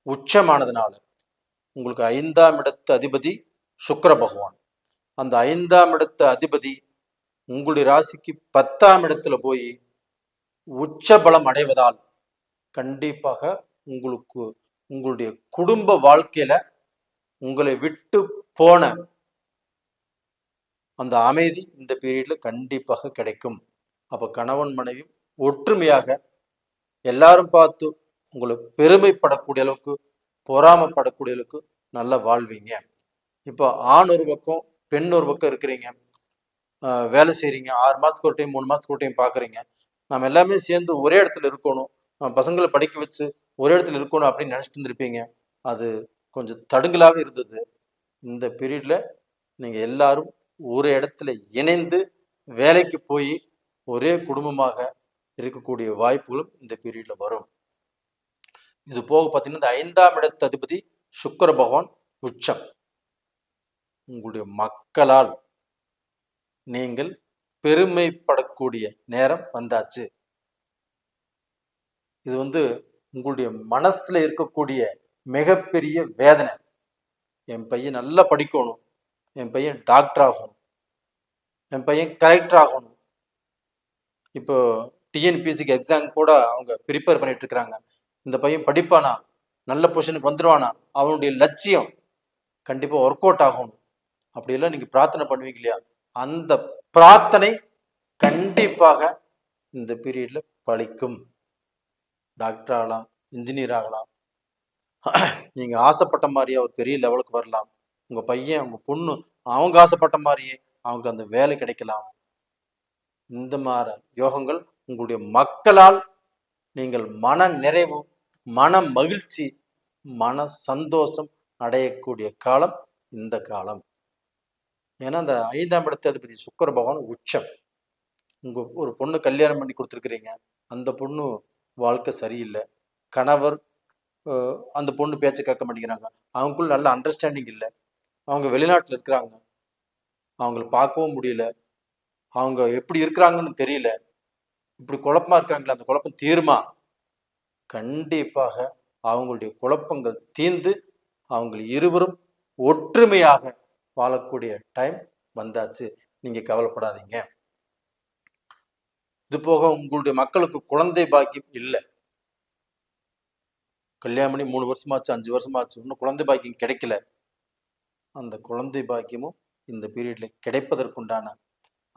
உச்சமானதுனால, உங்களுக்கு 5ஆம் இடத்து அதிபதி சுக்கிர பகவான், அந்த 5ஆம் இடத்து அதிபதி உங்களுடைய ராசிக்கு 10ஆம் இடத்துல போய் உச்ச பலம் அடைவதால் கண்டிப்பாக உங்களுக்கு உங்களுடைய குடும்ப வாழ்க்கையில உங்களை விட்டு போன அந்த அமைதி இந்த பீரியட்ல கண்டிப்பாக கிடைக்கும். அப்ப கணவன் மனைவி ஒற்றுமையாக எல்லாரும் பார்த்து உங்களை பெருமைப்படக்கூடிய அளவுக்கு, பொறாமப்படக்கூடிய அளவுக்கு நல்லா வாழ்வீங்க. இப்போ ஆண் ஒரு பக்கம், பெண் ஒரு பக்கம் இருக்கிறீங்க, வேலை செய்றீங்க, 6 மாசத்துக்கு ஒரு டைம் 3 மாசத்துக்கு ஒரு டைம் பாக்குறீங்க. நம்ம எல்லாமே சேர்ந்து ஒரே இடத்துல இருக்கணும், பசங்களை படிக்க வச்சு ஒரே இடத்துல இருக்கணும் அப்படின்னு நினைச்சிட்டு இருந்திருப்பீங்க. அது கொஞ்சம் தடுங்கலாவே இருந்தது. இந்த பீரியட்ல நீங்க எல்லாரும் ஒரு இடத்துல இணைந்து வேலைக்கு போய் ஒரே குடும்பமாக இருக்கக்கூடிய வாய்ப்புகளும் இந்த பீரியட்ல வரும். இது போக பார்த்தீங்கன்னா, இந்த 5ஆம் இடத்து அதிபதி சுக்கிர பகவான் உச்சம். உங்களுடைய மக்களால் நீங்கள் பெருமைப்படக்கூடிய நேரம் வந்தாச்சு. இது உங்களுடைய மனசுல இருக்கக்கூடிய மிகப்பெரிய வேதனை. என் பையன் நல்லா படிக்கணும், என் பையன் டாக்டர் ஆகணும், என் பையன் கலெக்டர் ஆகணும். இப்போ டிஎன்பிஎஸ்சிக்கு எக்ஸாம் கூட அவங்க ப்ரிப்பேர் பண்ணிட்டு இருக்கிறாங்க. இந்த பையன் படிப்பானா, நல்ல பொசிஷனுக்கு வந்துடுவானா, அவனுடைய லட்சியம் கண்டிப்பா ஒர்க் அவுட் ஆகணும் அப்படியெல்லாம் நீங்க பிரார்த்தனை பண்ணுவீங்க இல்லையா, அந்த பிரார்த்தனை கண்டிப்பாக இந்த பீரியட்ல பலிக்கும். டாக்டர் ஆகலாம், இன்ஜினியர் ஆகலாம், நீங்க ஆசைப்பட்ட மாதிரியே ஒரு பெரிய லெவலுக்கு வரலாம். உங்க பையன் உங்க பொண்ணு அவங்க ஆசைப்பட்ட மாதிரியே அவங்களுக்கு அந்த வேலை கிடைக்கலாம். இந்த மாதிரி யோகங்கள் உங்களுடைய மக்களால் நீங்கள் மன நிறைவு, மன மகிழ்ச்சி, மன சந்தோஷம் அடையக்கூடிய காலம் இந்த காலம். ஏன்னா அந்த 5ஆம் இடத்து அதிபதி சுக்கிர பகவான் உச்சம். உங்க ஒரு பொண்ணு கல்யாணம் பண்ணி கொடுத்துருக்கிறீங்க, அந்த பொண்ணு வாழ்க்கை சரியில்லை, கணவர் அந்த பொண்ணு பேச்சை கேட்க மாட்டேங்கிறாங்க, அவங்களுக்குள்ள நல்ல அண்டர்ஸ்டாண்டிங் இல்லை, அவங்க வெளிநாட்டில் இருக்கிறாங்க, அவங்கள பார்க்கவும் முடியல, அவங்க எப்படி இருக்கிறாங்கன்னு தெரியல, இப்படி குழப்பமா இருக்காங்களே, அந்த குழப்பம் தீருமா? கண்டிப்பாக அவங்களுடைய குழப்பங்கள் தீர்ந்து அவங்க இருவரும் ஒற்றுமையாக வாழக்கூடிய டைம் வந்தாச்சு. நீங்க கவலைப்படாதீங்க. இது போக உங்களுடைய மக்களுக்கு குழந்தை பாக்கியம் இல்லை, கல்யாணம் பண்ணி 3 வருஷமாச்சு 5 வருஷமாச்சு, இன்னும் குழந்தை பாக்கியம் கிடைக்கல. அந்த குழந்தை பாக்கியமும் இந்த பீரியட்ல கிடைப்பதற்குண்டான,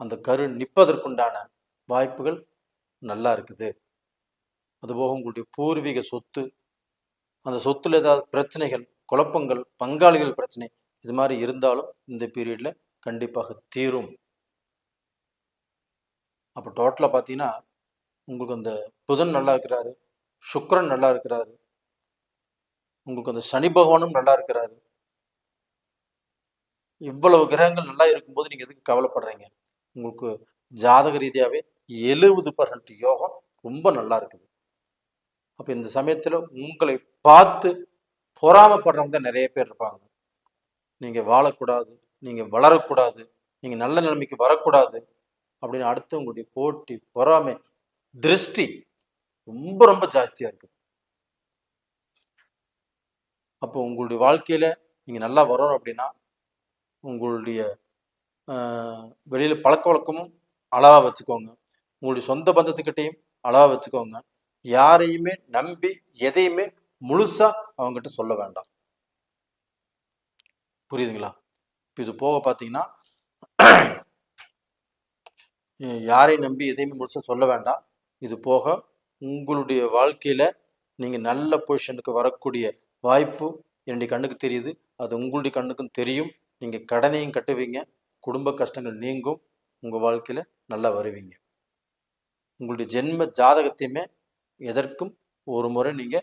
அந்த கரு நிற்பதற்குண்டான வாய்ப்புகள் நல்லா இருக்குது. அதுபோக உங்களுடைய பூர்வீக சொத்து, அந்த சொத்துல ஏதாவது பிரச்சனைகள், குழப்பங்கள், பங்காளிகள் பிரச்சனை, இது மாதிரி இருந்தாலும் இந்த பீரியட்ல கண்டிப்பாக தீரும். அப்போ டோட்டலா பார்த்தீங்கன்னா உங்களுக்கு அந்த புதன் நல்லா இருக்கிறாரு, சுக்கிரன் நல்லா இருக்கிறாரு, உங்களுக்கு அந்த சனி பகவானும் நல்லா இருக்கிறாரு. இவ்வளவு கிரகங்கள் நல்லா இருக்கும்போது நீங்க எதுக்கு கவலைப்படுறீங்க? உங்களுக்கு ஜாதக ரீதியாவே 70% யோகம் ரொம்ப நல்லா இருக்குது. அப்ப இந்த சமயத்துல உங்களை பார்த்து பொறாமப்படுறவங்க தான் நிறைய பேர் இருப்பாங்க. நீங்க வாழக்கூடாது, நீங்கள் வளரக்கூடாது, நீங்கள் நல்ல நிலைமைக்கு வரக்கூடாது அப்படின்னு அடுத்து உங்களுடைய போட்டி, பொறாமை, திருஷ்டி ரொம்ப ரொம்ப ஜாஸ்தியாக இருக்குது. அப்போ உங்களுடைய வாழ்க்கையில் நீங்கள் நல்லா வரணும் அப்படின்னா உங்களுடைய வெளியில் பழக்க வழக்கமும் அளவாக வச்சுக்கோங்க. உங்களுடைய சொந்த பந்தத்துக்கிட்டையும் அளவாக வச்சுக்கோங்க. யாரையுமே நம்பி எதையுமே முழுசா அவங்ககிட்ட சொல்ல வேண்டாம். புரியுதுங்களா? இது போக பார்த்தீங்கன்னா யாரையும் நம்பி எதையுமே முழுசா சொல்ல வேண்டாம். இது போக உங்களுடைய வாழ்க்கையில நீங்க நல்ல பொசிஷனுக்கு வரக்கூடிய வாய்ப்பு என்னுடைய கண்ணுக்கு தெரியுது. அது உங்களுடைய கண்ணுக்கும் தெரியும். நீங்க கடனையும் கட்டுவீங்க, குடும்ப கஷ்டங்கள் நீங்கும், உங்க வாழ்க்கையில நல்லா வருவீங்க. உங்களுடைய ஜென்ம ஜாதகத்தையுமே எதற்கும் ஒரு முறை நீங்க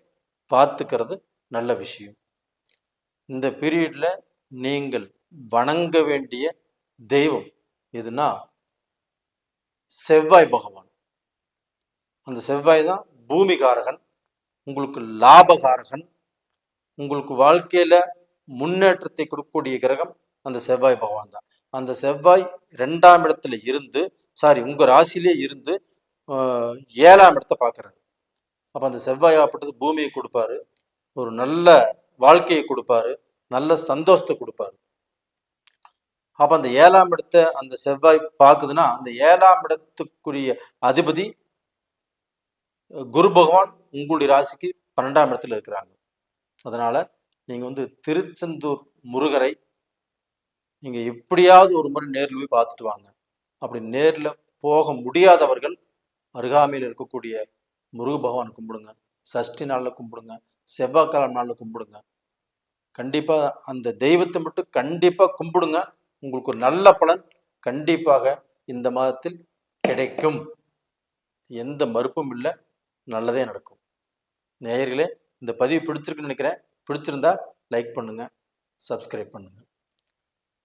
பார்த்துக்கிறது நல்ல விஷயம். இந்த பீரியட்ல நீங்கள் வணங்க வேண்டிய தெய்வம் எதுனா செவ்வாய் பகவான். அந்த செவ்வாய் தான் பூமிகாரகன், உங்களுக்கு லாபகாரகன், உங்களுக்கு வாழ்க்கையில முன்னேற்றத்தை கொடுக்கக்கூடிய கிரகம் அந்த செவ்வாய் பகவான் தான். அந்த செவ்வாய் 2ஆம் இடத்துல இருந்து உங்க ராசியிலே இருந்து 7ஆம் இடத்தை பார்க்கறாரு. அப்ப அந்த செவ்வாய் ஆப்பட்டது பூமியை கொடுப்பாரு, ஒரு நல்ல வாழ்க்கையை கொடுப்பாரு, நல்ல சந்தோஷத்தை கொடுப்பாரு. அப்ப அந்த 7ஆம் இடத்தை அந்த செவ்வாய் பார்க்குதுன்னா அந்த 7ஆம் இடத்துக்குரிய அதிபதி குரு பகவான் உங்களுடைய ராசிக்கு 12ஆம் இடத்துல இருக்கிறாங்க. அதனால நீங்க திருச்செந்தூர் முருகரை நீங்க எப்படியாவது ஒரு முறை நேரில் போய் பார்த்துட்டு வாங்க. அப்படி நேரில் போக முடியாதவர்கள் அருகாமையில் இருக்கக்கூடிய முருக பகவானை கும்பிடுங்க, சஷ்டி நாளில் கும்பிடுங்க, செவ்வாய்க்கிழமை நாளில் கும்பிடுங்க. கண்டிப்பா அந்த தெய்வத்தை மட்டும் கண்டிப்பா கும்பிடுங்க. உங்களுக்கு ஒரு நல்ல பலன் கண்டிப்பாக இந்த மாதத்தில் கிடைக்கும். எந்த மறுப்பும் இல்லை, நல்லதே நடக்கும். நேயர்களே, இந்த பதிவு பிடிச்சிருக்குன்னு நினைக்கிறேன். பிடிச்சிருந்தா லைக் பண்ணுங்க, சப்ஸ்கிரைப் பண்ணுங்க.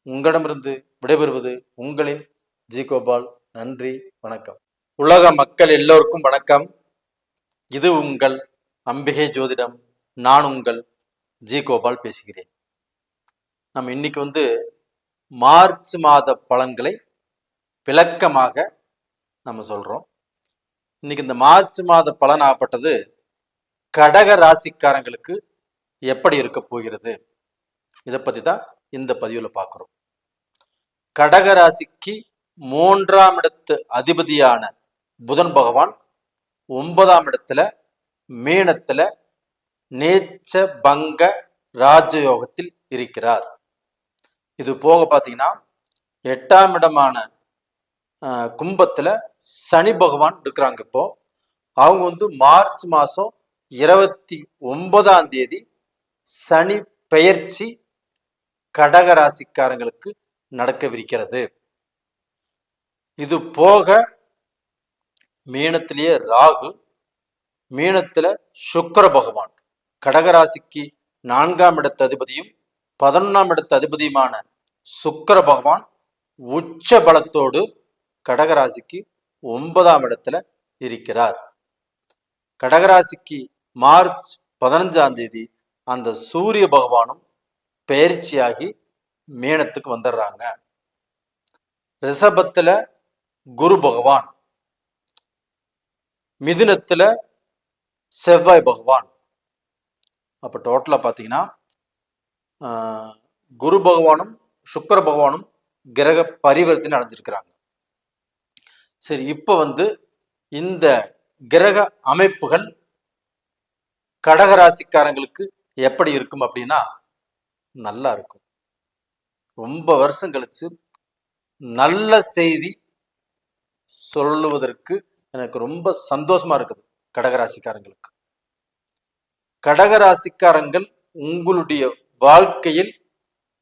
உங்களிடமிருந்து விடைபெறுவது உங்களின் ஜி கோபால். நன்றி, வணக்கம். உலக மக்கள் எல்லோருக்கும் வணக்கம். இது உங்கள் அம்பிகை ஜோதிடம். நான் உங்கள் ஜி கோபால் பேசுகிறேன். நம்ம இன்னைக்கு மார்ச் மாத பலன்களை விளக்கமாக நம்ம சொல்றோம். இன்னைக்கு இந்த மார்ச் மாத பலன் ஆகப்பட்டது கடக ராசிக்காரங்களுக்கு எப்படி இருக்க போகிறது, இதை பத்தி தான் இந்த பதிவுல பார்க்கிறோம். கடக ராசிக்கு 3ஆம் இடத்து அதிபதியான புதன் பகவான் 9ஆம் இடத்துல மீனத்துல நேச்ச பங்க ராஜயோகத்தில் இருக்கிறார். இது போக பார்த்தீங்கன்னா 8ஆம் இடமான கும்பத்துல சனி பகவான் இருக்கிறாங்க. இப்போ அவங்க மார்ச் மாசம் 29ஆம் தேதி சனி பெயர்ச்சி கடக ராசிக்காரங்களுக்கு நடக்கவிருக்கிறது. இது போக மீனத்திலேயே ராகு, மீனத்துல சுக்கிர பகவான், கடகராசிக்கு 4ஆம் இடத்து அதிபதியும் 11ஆம் இடத்து அதிபதியுமான சுக்கிர பகவான் உச்ச பலத்தோடு கடகராசிக்கு 9ஆம் இடத்துல இருக்கிறார். கடகராசிக்கு மார்ச் 15ஆம் தேதி அந்த சூரிய பகவானும் பெயர்ச்சியாகி மீனத்துக்கு வந்துடுறாங்க. ரிஷபத்துல குரு பகவான், மிதுனத்துல செவ்வாய் பகவான். அப்ப டோட்டலா பாத்தீங்கன்னா குரு பகவானும் சுக்கிர பகவானும் கிரக பரிவர்த்தனை அடைஞ்சிருக்கிறாங்க. சரி, இப்ப இந்த கிரக அமைப்புகள் கடகராசிக்காரங்களுக்கு எப்படி இருக்கும் அப்படின்னா நல்லா இருக்கும். ரொம்ப வருஷம் கழிச்சு நல்ல செய்தி சொல்லுவதற்கு எனக்கு ரொம்ப சந்தோஷமா இருக்குது. கடகராசிக்காரங்களுக்கு, கடகராசிக்காரங்கள் உங்களுடைய வாழ்க்கையில்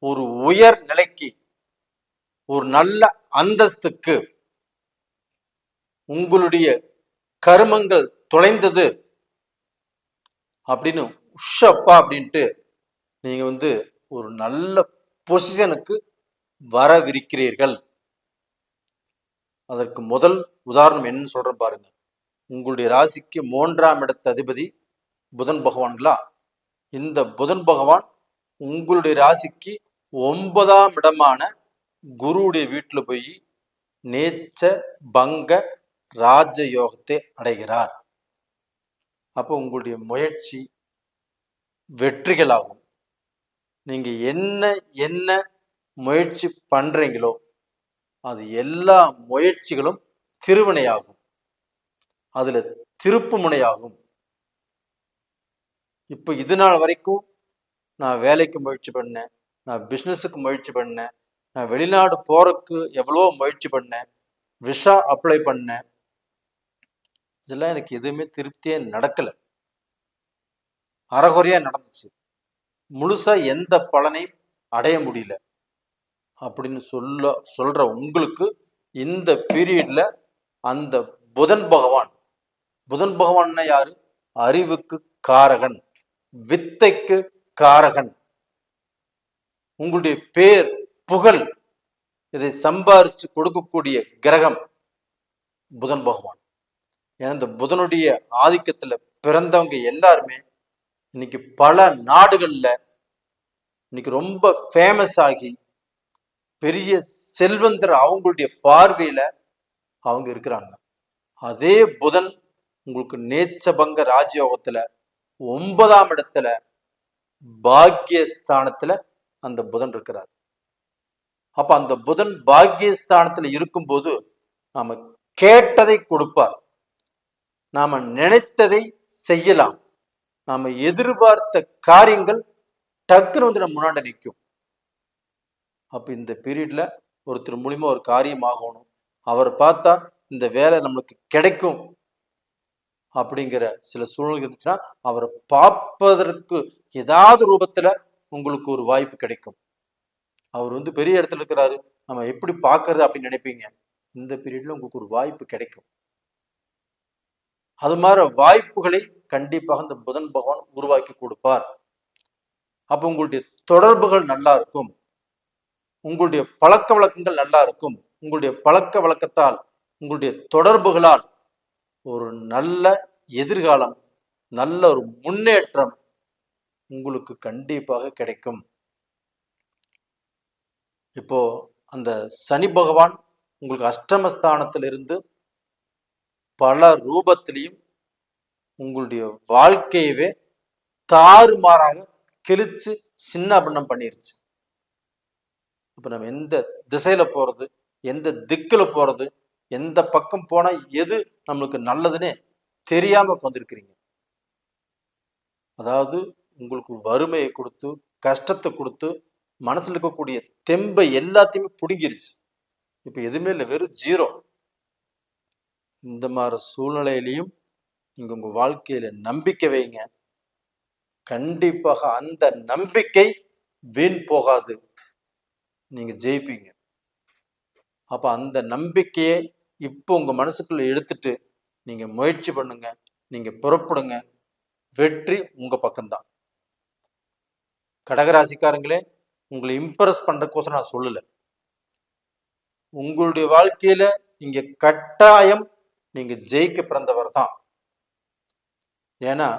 ஒரு உயர் நிலைக்கு, ஒரு நல்ல அந்தஸ்துக்கு, உங்களுடைய கருமங்கள் தொலைந்தது அப்படின்னு உஷப்பா அப்படின்ட்டு நீங்க ஒரு நல்ல பொசிஷனுக்கு வரவிருக்கிறீர்கள். அதற்கு முதல் உதாரணம் என்னன்னு சொல்றேன் பாருங்க. உங்களுடைய ராசிக்கு 3ஆம் இடத்து அதிபதி புதன் பகவான்களா, இந்த புதன் பகவான் உங்களுடைய ராசிக்கு 9ஆம் இடமான குருவுடைய வீட்டுல போய் நேச்ச பங்க ராஜயோகத்தை அடைகிறார். அப்போ உங்களுடைய முயற்சி வெற்றிகளாகும். நீங்க என்ன என்ன முயற்சி பண்றீங்களோ அது எல்லா முயற்சிகளும் திருவினையாகும், அதுல திருப்பு முனையாகும். இப்போ இது நாள் வரைக்கும் நான் வேலைக்கு முயற்சி பண்ணேன், நான் பிஸ்னஸுக்கு முயற்சி பண்ணேன், நான் வெளிநாடு போறதுக்கு எவ்வளோ முயற்சி பண்ணேன், விசா அப்ளை பண்ணேன், இதெல்லாம் எனக்கு எதுவுமே திருப்தியே நடக்கல, அறகுறையா நடந்துச்சு, முழுசா எந்த பலனையும் அடைய முடியல அப்படின்னு சொல்ற உங்களுக்கு இந்த பீரியட்ல அந்த புதன் பகவான் யாரு? அறிவுக்கு காரகன், வித்தைக்கு காரகன், உங்களுடைய பேர் புகழ் இதை சம்பாரிச்சு கொடுக்கக்கூடிய கிரகம் புதன் பகவான். ஏன்னா இந்த புதனுடைய ஆதிக்கத்துல பிறந்தவங்க எல்லாருமே இன்னைக்கு பல நாடுகள்ல இன்னைக்கு ரொம்ப ஃபேமஸ் ஆகி பெரிய செல்வந்தர் அவங்களுடைய பார்வையில அவங்க இருக்கிறாங்க. அதே புதன் உங்களுக்கு நேச்சபங்க ராஜயோகத்துல 9ஆம் இடத்துல பாக்கியஸ்தானத்துல அந்த புதன் இருக்கிறார். அப்ப அந்த புதன் பாக்கியஸ்தானத்துல இருக்கும்போது நாம கேட்டதை கொடுப்பார், நாம நினைத்ததை செய்யலாம், நாம எதிர்பார்த்த காரியங்கள் டக்குன்னு வந்து நம்ம முன்னாடி நிற்கும். அப்ப இந்த பீரியட்ல ஒருத்தர் மூலியமா ஒரு காரியம் ஆகணும், அவர் பார்த்தா இந்த வேலை நம்மளுக்கு கிடைக்கும் அப்படிங்கிற சில சூழ்நிலை இருந்துச்சுன்னா அவரை பார்ப்பதற்கு ஏதாவது ரூபத்துல உங்களுக்கு ஒரு வாய்ப்பு கிடைக்கும். அவர் வந்து பெரிய இடத்துல இருக்கிறாரு, நம்ம எப்படி பார்க்கறது அப்படின்னு நினைப்பீங்க. இந்த பீரியட்ல உங்களுக்கு ஒரு வாய்ப்பு கிடைக்கும். அது மாதிரி வாய்ப்புகளை கண்டிப்பாக இந்த புதன் பகவான் உருவாக்கி கொடுப்பார். அப்ப உங்களுடைய தொடர்புகள் நல்லா இருக்கும், உங்களுடைய பழக்க வழக்கங்கள் நல்லா இருக்கும், உங்களுடைய பழக்க வழக்கத்தால் உங்களுடைய தொடர்புகளால் ஒரு நல்ல எதிர்காலம், நல்ல ஒரு முன்னேற்றம் உங்களுக்கு கண்டிப்பாக கிடைக்கும். இப்போ அந்த சனி பகவான் உங்களுக்கு அஷ்டமஸ்தானத்திலிருந்து பல ரூபத்திலையும் உங்களுடைய வாழ்க்கையவே தாறுமாறாக கிழிச்சு சின்ன பின்னம் பண்ணிருச்சு. இப்ப நம்ம எந்த திசையில போறது, எந்த திக்குல போறது, எந்த பக்கம் போனா எது நம்மளுக்கு நல்லதுன்னே தெரியாம உட்காந்துருக்கிறீங்க. அதாவது உங்களுக்கு வறுமையை கொடுத்து, கஷ்டத்தை கொடுத்து, மனசுல இருக்கக்கூடிய தெம்பை எல்லாத்தையுமே பிடுங்கிருச்சு. இப்ப எதுவுமே இல்லை, வெறும் ஜீரோ. இந்த மாதிரி சூழ்நிலையிலையும் நீங்க உங்க வாழ்க்கையில நம்பிக்கை வைங்க, கண்டிப்பாக அந்த நம்பிக்கை வீண் போகாது, நீங்க ஜெயிப்பீங்க. அப்ப அந்த நம்பிக்கையை இப்போ உங்க மனசுக்குள்ள எடுத்துட்டு நீங்க முயற்சி பண்ணுங்க, நீங்க புறப்படுங்க, வெற்றி உங்க பக்கம்தான். கடகராசிக்காரங்களே, உங்களை இம்ப்ரெஸ் பண்றதுக்கோசரம் நான் சொல்லல, உங்களுடைய வாழ்க்கையில நீங்க கட்டாயம் நீங்க ஜெயிக்க பிறந்தவர் தான். ஏன்னா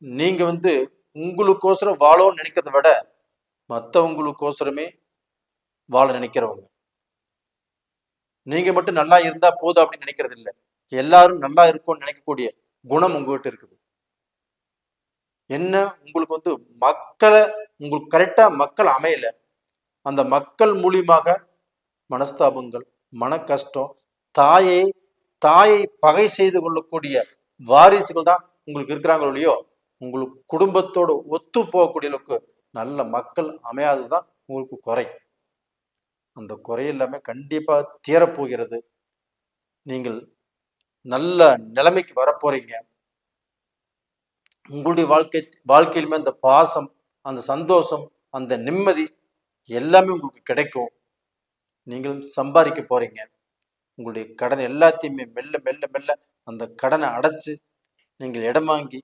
நீங்க வந்து உங்களுக்கோசரம் வாழவும் நினைக்கிறத விட மற்றவங்களுக்கோசரமே வாழ நினைக்கிறவங்க. நீங்க மட்டும் நல்லா இருந்தா போதும் அப்படின்னு நினைக்கிறது இல்லை, எல்லாரும் நல்லா இருக்கும்னு நினைக்கக்கூடிய குணம் உங்ககிட்ட இருக்குது. என்ன, உங்களுக்கு வந்து மக்களை, உங்களுக்கு கரெக்டா மக்கள் அமையல, அந்த மக்கள் மூலியமாக மனஸ்தாபங்கள், மன கஷ்டம், தாயை பகை செய்து கொள்ளக்கூடிய வாரிசுகள் தான் உங்களுக்கு இருக்கிறாங்களோ இல்லையோ, உங்களுக்கு குடும்பத்தோடு ஒத்து போகக்கூடிய அளவுக்கு நல்ல மக்கள் அமையாததுதான் உங்களுக்கு குறை. அந்த குறை எல்லாமே கண்டிப்பா தீரப்போகிறது. நீங்கள் நல்ல நிலைமைக்கு வரப்போறீங்க. உங்களுடைய வாழ்க்கையிலுமே அந்த பாசம், அந்த சந்தோஷம், அந்த நிம்மதி எல்லாமே உங்களுக்கு கிடைக்கும். நீங்களும் சம்பாதிக்க போறீங்க. உங்களுடைய கடன் எல்லாத்தையுமே மெல்ல மெல்ல மெல்ல அந்த கடனை அடைச்சு நீங்கள் இடம் வாங்கி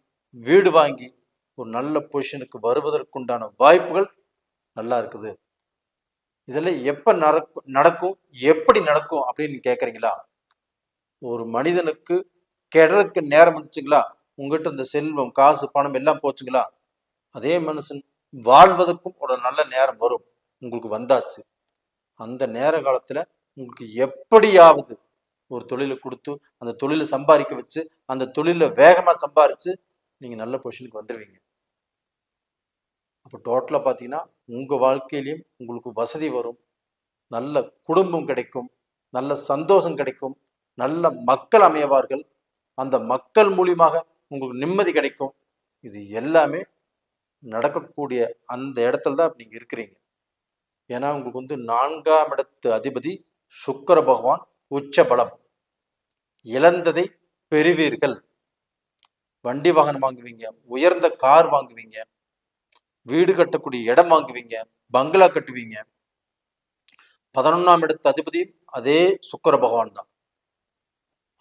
வீடு வாங்கி ஒரு நல்ல பொசிஷனுக்கு வருவதற்குண்டான வாய்ப்புகள் நல்லா இருக்குது. இதெல்லாம் எப்ப நடக்கும் எப்படி நடக்கும் அப்படின்னு கேட்குறீங்களா? ஒரு மனிதனுக்கு கெடறதுக்கு நேரம் வந்துச்சுங்களா, உங்ககிட்ட இந்த செல்வம், காசு, பணம் எல்லாம் போச்சுங்களா, அதே மனுஷன் வாழ்வதற்கும் ஒரு நல்ல நேரம் வரும், உங்களுக்கு வந்தாச்சு. அந்த நேர காலத்துல உங்களுக்கு எப்படியாவது ஒரு தொழிலை கொடுத்து அந்த தொழிலை சம்பாதிக்க வச்சு அந்த தொழில வேகமா சம்பாரிச்சு நீங்க நல்ல பொசிஷனுக்கு வந்துடுவீங்க. அப்போ டோட்டலா பாத்தீங்கன்னா உங்க வாழ்க்கையிலையும் உங்களுக்கு வசதி வரும், நல்ல குடும்பம் கிடைக்கும், நல்ல சந்தோஷம் கிடைக்கும், நல்ல மக்கள் அமையவார்கள், அந்த மக்கள் மூலியமாக உங்களுக்கு நிம்மதி கிடைக்கும். இது எல்லாமே நடக்கக்கூடிய அந்த இடத்துல தான் நீங்க இருக்கிறீங்க. ஏன்னா உங்களுக்கு வந்து 4ஆம் இடத்து அதிபதி சுக்கிர பகவான் உச்ச பலம். இழந்ததை பெறுவீர்கள். வண்டி வாகனம் வாங்குவீங்க, உயர்ந்த கார் வாங்குவீங்க, வீடு கட்டக்கூடிய இடம் வாங்குவீங்க, பங்களா கட்டுவீங்க. 11ஆம் இடத்து அதிபதி அதே சுக்கிர பகவான் தான்.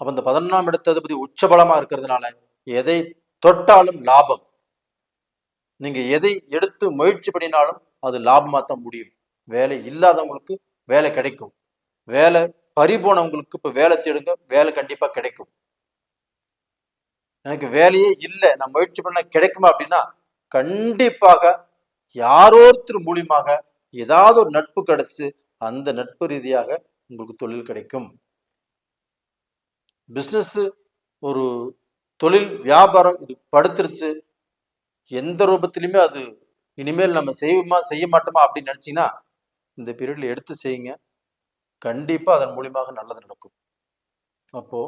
அப்ப அந்த 11ஆம் இடத்து அதிபதி உச்சபலமா இருக்கிறதுனால எதை தொட்டாலும் லாபம். நீங்க எதை எடுத்து முயற்சி பண்ணினாலும் அது லாபமா தான் முடியும். வேலை இல்லாதவங்களுக்கு வேலை கிடைக்கும், வேலை பறிபோனவங்களுக்கு இப்ப வேலை தேடுங்க, வேலை கண்டிப்பா கிடைக்கும். எனக்கு வேலையே இல்லை, நான் முயற்சி பண்ண கிடைக்குமா அப்படின்னா கண்டிப்பாக யாரோருத்தர் மூலியமாக ஏதாவது ஒரு நட்பு கிடைச்சு அந்த நட்பு ரீதியாக உங்களுக்கு தொழில் கிடைக்கும். பிசினஸ் ஒரு தொழில் வியாபாரம் இது படுத்துருச்சு, எந்த ரூபத்திலுமே அது இனிமேல் நம்ம செய்வோமா செய்ய மாட்டோமா அப்படின்னு நினைச்சீங்கன்னா இந்த பீரியட்ல எடுத்து செய்யுங்க, கண்டிப்பா அதன் மூலியமாக நல்லது நடக்கும். அப்போ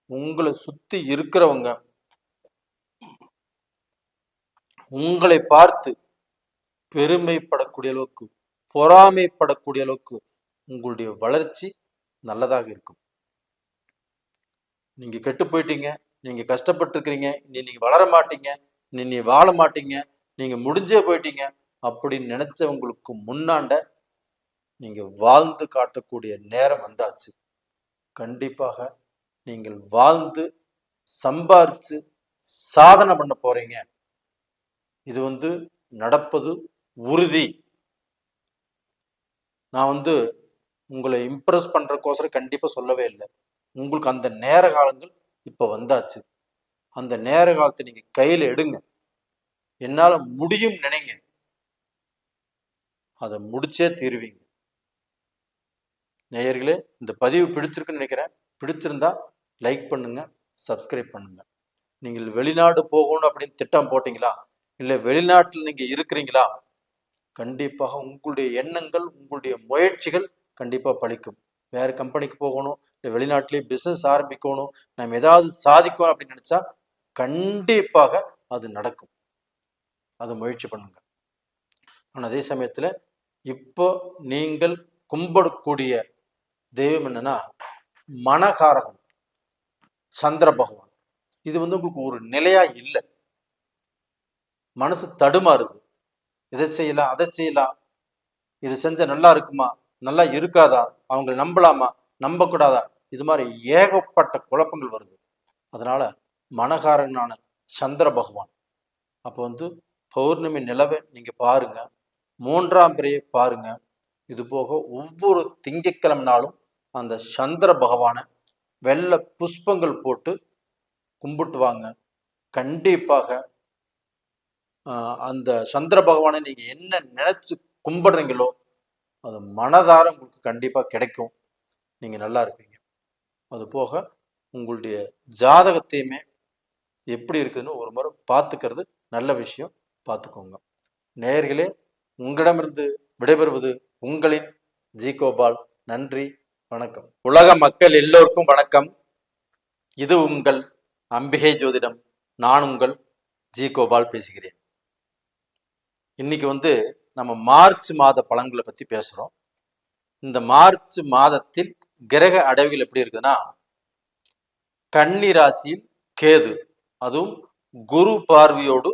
உங்களை சுத்தி இருக்கிறவங்க உங்களை பார்த்து பெருமைப்படக்கூடிய அளவுக்கு, பொறாமைப்படக்கூடிய அளவுக்கு உங்களுடைய வளர்ச்சி நல்லதாக இருக்கும். நீங்க கெட்டு போயிட்டீங்க, நீங்க கஷ்டப்பட்டு இருக்கிறீங்க, நீங்க வளர மாட்டீங்க, நீங்க வாழ மாட்டீங்க, நீங்க முடிஞ்சே போயிட்டீங்க அப்படின்னு நினைச்சவங்களுக்கு முன்னாண்ட நீங்க வாழ்ந்து காட்டக்கூடிய நேரம் வந்தாச்சு. கண்டிப்பாக நீங்கள் வாழ்ந்து சம்பாரிச்சு சாதனை பண்ண போறீங்க. இது வந்து நடப்பது உறுதி. நான் வந்து உங்களை இம்ப்ரெஸ் பண்றதுக்கோசரம் கண்டிப்பா சொல்லவே இல்லை. உங்களுக்கு அந்த நேர காலங்கள் இப்ப வந்தாச்சு. அந்த நேர காலத்தை நீங்க கையில எடுங்க, என்னால முடியும் நினைங்க, அதை முடிச்சே தீருவீங்க. நேயர்களே, இந்த பதிவு பிடிச்சிருக்குன்னு நினைக்கிறேன். பிடிச்சிருந்தா லைக் பண்ணுங்க, சப்ஸ்கிரைப் பண்ணுங்க. நீங்கள் வெளிநாடு போகணும் அப்படின்னு திட்டம் போட்டீங்களா, இல்லை வெளிநாட்டில் நீங்க இருக்கிறீங்களா, கண்டிப்பாக உங்களுடைய எண்ணங்கள் உங்களுடைய முயற்சிகள் கண்டிப்பா பலிக்கும். வேற கம்பெனிக்கு போகணும், இல்லை வெளிநாட்டிலேயே பிசினஸ் ஆரம்பிக்கணும், நம்ம ஏதாவது சாதிக்கணும் அப்படின்னு நினைச்சா கண்டிப்பாக அது நடக்கும். அது முயற்சி பண்ணுங்க. ஆனால் அதே சமயத்துல இப்போ நீங்கள் கும்பிடக்கூடிய தெய்வம் என்னன்னா மனகாரகன் சந்திர பகவான். இது வந்து உங்களுக்கு ஒரு நிலையா இல்லை, மனசு தடுமாறுது. இதை செய்யலாம் அதை செய்யலாம், இது செஞ்ச நல்லா இருக்குமா நல்லா இருக்காதா, அவங்க நம்பலாமா நம்பக்கூடாதா, இது மாதிரி ஏகப்பட்ட குழப்பங்கள் வருது. அதனால மனகாரனான சந்திர பகவான் அப்போ வந்து பௌர்ணமி நிலவை நீங்க பாருங்க, 3ஆம் பிறையை பாருங்க. இது போக ஒவ்வொரு திங்கட்கிழமை நாளும் அந்த சந்திர பகவானை வெள்ளை புஷ்பங்கள் போட்டு கும்பிட்டு வாங்க. கண்டிப்பாக அந்த சந்திர பகவானை நீங்க என்ன நினைச்சு கும்பிடுறீங்களோ அது மனதார உங்களுக்கு கண்டிப்பா கிடைக்கும், நீங்க நல்லா இருப்பீங்க. அது போக உங்களுடைய ஜாதகத்தையுமே எப்படி இருக்குதுன்னு ஒரு முறை பார்த்துக்கிறது நல்ல விஷயம், பார்த்துக்கோங்க. நேயர்களே, உங்களிடமிருந்து விடைபெறுவது உங்களின் ஜி கோபால். நன்றி, வணக்கம். உலக மக்கள் எல்லோருக்கும் வணக்கம். இது உங்கள் அம்பிகை ஜோதிடம். நான் உங்கள் ஜி கோபால் பேசுகிறேன். இன்னைக்கு வந்து நம்ம மார்ச் மாத பலன்களை பத்தி பேசுறோம். இந்த மார்ச் மாதத்தில் கிரக அடைவுகள் எப்படி இருக்குதுன்னா, கன்னி ராசியில் கேது, அதுவும் குரு பார்வையோடு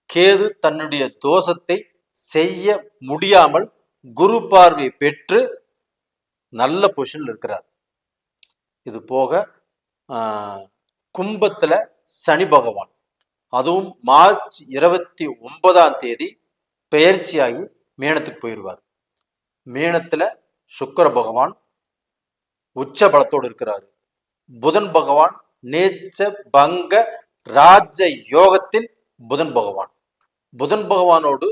கேது தன்னுடைய தோஷத்தை செய்ய முடியாமல் குரு பார்வை பெற்று நல்ல பொசிஷன்ல இருக்கிறார். இது போக கும்பத்துல சனி பகவான், அதுவும் மார்ச் 29ஆம் தேதி பெயர்ச்சியாகி மீனத்துக்கு போயிடுவார். மீனத்துல சுக்கிர பகவான் உச்ச பலத்தோடு இருக்கிறாரு. புதன் பகவான் நேச்ச பங்க ராஜ யோகத்தில் புதன் பகவான். புதன் பகவானோடு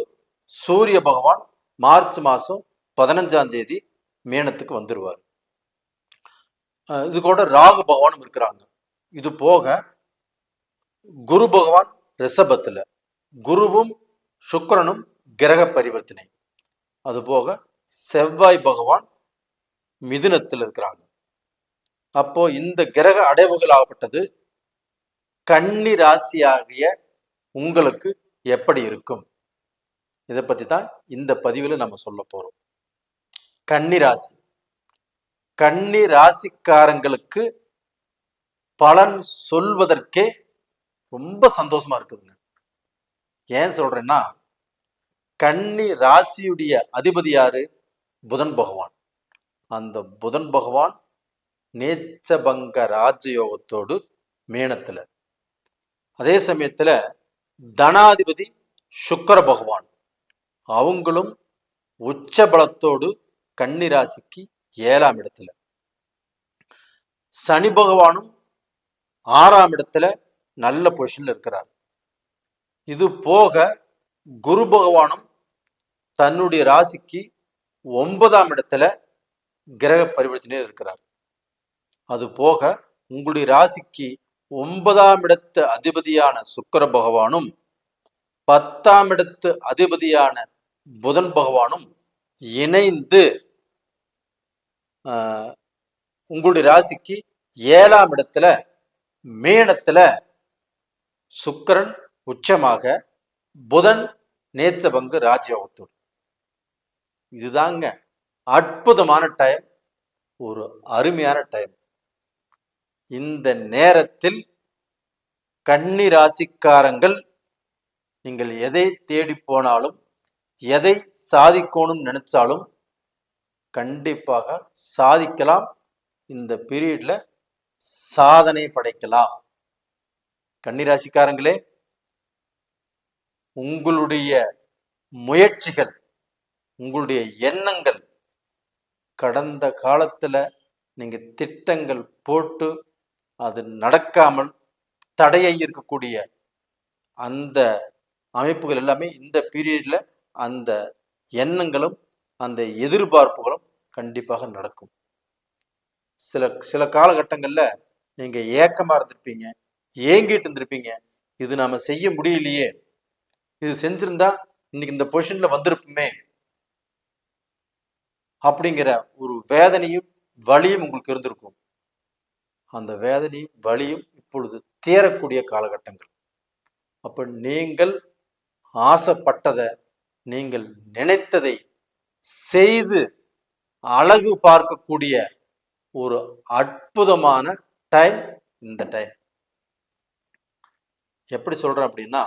சூரிய பகவான் மார்ச் மாசம் 15ஆம் தேதி மீனத்துக்கு வந்துடுவார். இது கூட ராகு பகவானும் இருக்கிறாங்க. இது போக குரு பகவான் ரிஷபத்துல, குருவும் சுக்கிரனும் கிரக பரிவர்த்தனை. அது போக செவ்வாய் பகவான் மிதுனத்தில் இருக்கிறாங்க. அப்போ இந்த கிரக அடைவுகள் ஆகப்பட்டது கன்னி ராசியாகிய உங்களுக்கு எப்படி இருக்கும், இதை பத்தி தான் இந்த பதிவில் நம்ம சொல்ல போறோம். கன்னி ராசி, கன்னி ராசிக்காரங்களுக்கு பலன் சொல்வதற்கே ரொம்ப சந்தோஷமா இருக்குதுங்க. ஏன் சொல்றேன்னா, கன்னி ராசியுடைய அதிபதி யாரு? புதன் பகவான். அந்த புதன் பகவான் நேச்சபங்க ராஜயோகத்தோடு மீனத்துல, அதே சமயத்துல தனாதிபதி சுக்கிர பகவான் அவங்களும் உச்ச பலத்தோடு கன்னி ராசிக்கு 7ஆம் இடத்துல, சனி பகவானும் 6ஆம் இடத்துல நல்ல பொசிஷன்ல இருக்கிறார். இது போக குரு பகவானும் தன்னுடைய ராசிக்கு 9ஆம் இடத்துல கிரக பரிவர்த்தனையில் இருக்கிறார். அது போக உங்களுடைய ராசிக்கு 9ஆம் இடத்து அதிபதியான சுக்கிர பகவானும் 10ஆம் இடத்து அதிபதியான புதன் பகவானும் இணைந்து உங்களுடைய ராசிக்கு 7ஆம் இடத்துல மீனத்துல சுக்கிரன் உச்சமாக, புதன் நேச்சபங்கு ராஜயோகத்தோடு. இதுதாங்க அற்புதமான டைம், ஒரு அருமையான டைம். இந்த நேரத்தில் கன்னி ராசிக்காரங்கள் நீங்கள் எதை தேடி போனாலும், எதை சாதிக்கணும்னு நினைச்சாலும் கண்டிப்பாக சாதிக்கலாம். இந்த பீரியட்ல சாதனை படைக்கலாம். கன்னிராசிக்காரங்களே, உங்களுடைய முயற்சிகள், உங்களுடைய எண்ணங்கள், கடந்த காலத்துல நீங்க திட்டங்கள் போட்டு அது நடக்காமல் தடையை இருக்கக்கூடிய அந்த அமைப்புகள் எல்லாமே இந்த பீரியட்ல அந்த எண்ணங்களும் அந்த எதிர்பார்ப்புகளும் கண்டிப்பாக நடக்கும். சில காலகட்டங்கள்ல நீங்க ஏக்கமா இருந்திருப்பீங்க, ஏங்கிட்டு இருந்திருப்பீங்க. இது நாம செய்ய முடியலையே, இது செஞ்சிருந்தா இன்னைக்கு இந்த பொசிஷன்ல வந்திருப்புமே அப்படிங்கிற ஒரு வேதனையும் வலியும் உங்களுக்கு இருந்திருக்கும். அந்த வேதனையும் வலியும் இப்பொழுது தேரக்கூடிய காலகட்டங்கள். அப்ப நீங்கள் ஆசைப்பட்டதை, நீங்கள் நினைத்ததை செய்து அழகு பார்க்கக்கூடிய ஒரு அற்புதமான டைம் இந்த டைம். எப்படி சொல்றேன் அப்படின்னா,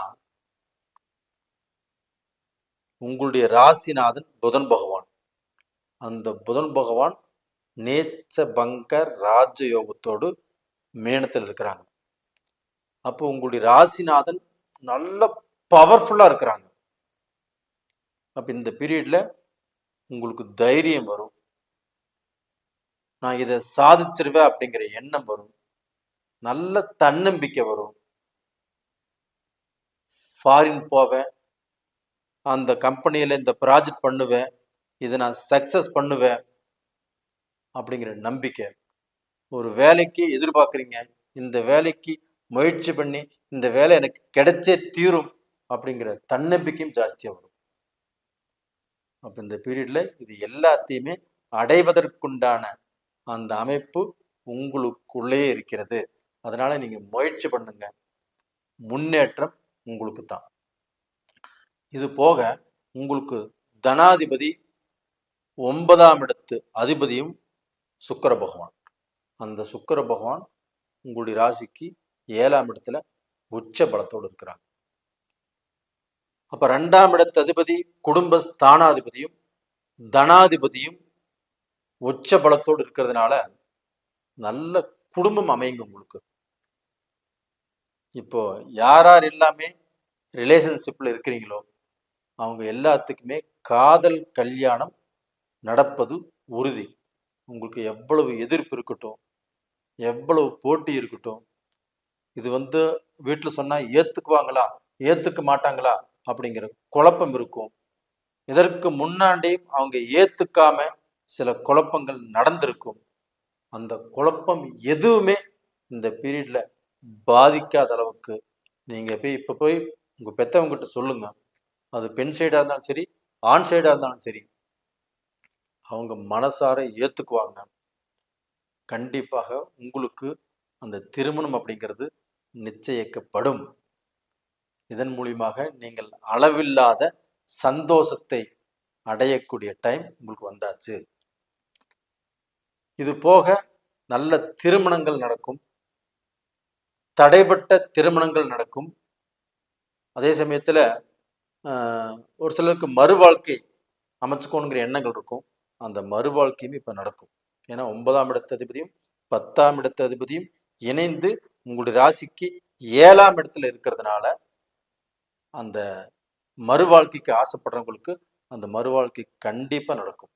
உங்களுடைய ராசிநாதன் புதன் பகவான். அந்த புதன் பகவான் நேச்ச பங்கர் ராஜயோகத்தோடு மீனத்தில் இருக்கிறாங்க. அப்போ உங்களுடைய ராசிநாதன் நல்ல பவர்ஃபுல்லா இருக்கிறாங்க. அப்ப இந்த பீரியட்ல உங்களுக்கு தைரியம் வரும், நான் இதை சாதிச்சிருவேன் அப்படிங்கிற எண்ணம் வரும், நல்ல தன்னம்பிக்கை வரும். ஃபாரின் போவேன், அந்த கம்பெனியில இந்த ப்ராஜெக்ட் பண்ணுவேன், இதை நான் சக்சஸ் பண்ணுவேன் அப்படிங்கிற நம்பிக்கை. ஒரு வேலைக்கு எதிர்பார்க்குறீங்க, இந்த வேலைக்கு முயற்சி பண்ணி இந்த வேலை எனக்கு கிடைச்சே தீரும் அப்படிங்கிற தன்னம்பிக்கையும் ஜாஸ்தியா வரும். அப்ப இந்த பீரியட்ல இது எல்லாத்தையுமே அடைவதற்குண்டான அந்த அமைப்பு உங்களுக்குள்ளே இருக்கிறது. அதனால நீங்க முயற்சி பண்ணுங்க, முன்னேற்றம் உங்களுக்கு தான். இது போக உங்களுக்கு தனாதிபதி 9ஆம் இடத்து அதிபதியும் சுக்கிர பகவான். அந்த சுக்கிர பகவான் உங்களுடைய ராசிக்கு 7ஆம் இடத்துல உச்ச பலத்தோடு இருக்கிறாங்க. அப்ப 2ஆம் இடத்து அதிபதி குடும்ப ஸ்தானாதிபதியும் தனாதிபதியும் உச்ச பலத்தோடு இருக்கிறதுனால நல்ல குடும்பம் அமையுங்க உங்களுக்கு. இப்போ யார் எல்லாமே ரிலேஷன்ஷிப்ல இருக்கிறீங்களோ அவங்க எல்லாத்துக்குமே காதல் கல்யாணம் நடப்பது உறுதி. உங்களுக்கு எவ்வளவு எதிர்ப்பு இருக்கட்டும், எவ்வளவு போட்டி இருக்கட்டும், இது வீட்டில் சொன்னா ஏத்துக்குவாங்களா ஏத்துக்க மாட்டாங்களா அப்படிங்கிற குழப்பம் இருக்கும். இதற்கு முன்னாடியும் அவங்க ஏத்துக்காம சில குழப்பங்கள் நடந்திருக்கும். அந்த குழப்பம் எதுவுமே இந்த பீரியட்ல பாதிக்காத அளவுக்கு நீங்க போய் உங்க பெத்தவங்ககிட்ட சொல்லுங்க. அது பெண் சைடா இருந்தாலும் சரி, ஆண் சைடா இருந்தாலும் சரி, அவங்க மனசார ஏத்துக்குவாங்க. கண்டிப்பாக உங்களுக்கு அந்த திருமணம் அப்படிங்கிறது நிச்சயிக்கப்படும். இதன் மூலியமாக நீங்கள் அளவில்லாத சந்தோஷத்தை அடையக்கூடிய டைம் உங்களுக்கு வந்தாச்சு. இது போக நல்ல திருமணங்கள் நடக்கும், தடைப்பட்ட திருமணங்கள் நடக்கும். அதே சமயத்துல ஒரு சிலருக்கு மறுவாழ்க்கை அமைச்சுக்கணுங்கிற எண்ணங்கள் இருக்கும். அந்த மறுவாழ்க்கையும் இப்ப நடக்கும். ஏன்னா 9ஆம் இடத்து அதிபதியும் 10ஆம் இடத்து அதிபதியும் இணைந்து உங்களுடைய ராசிக்கு 7ஆம் இடத்துல இருக்கிறதுனால அந்த மறுவாழ்க்கைக்கு ஆசைப்படுறவங்களுக்கு அந்த மறுவாழ்க்கை கண்டிப்பா நடக்கும்.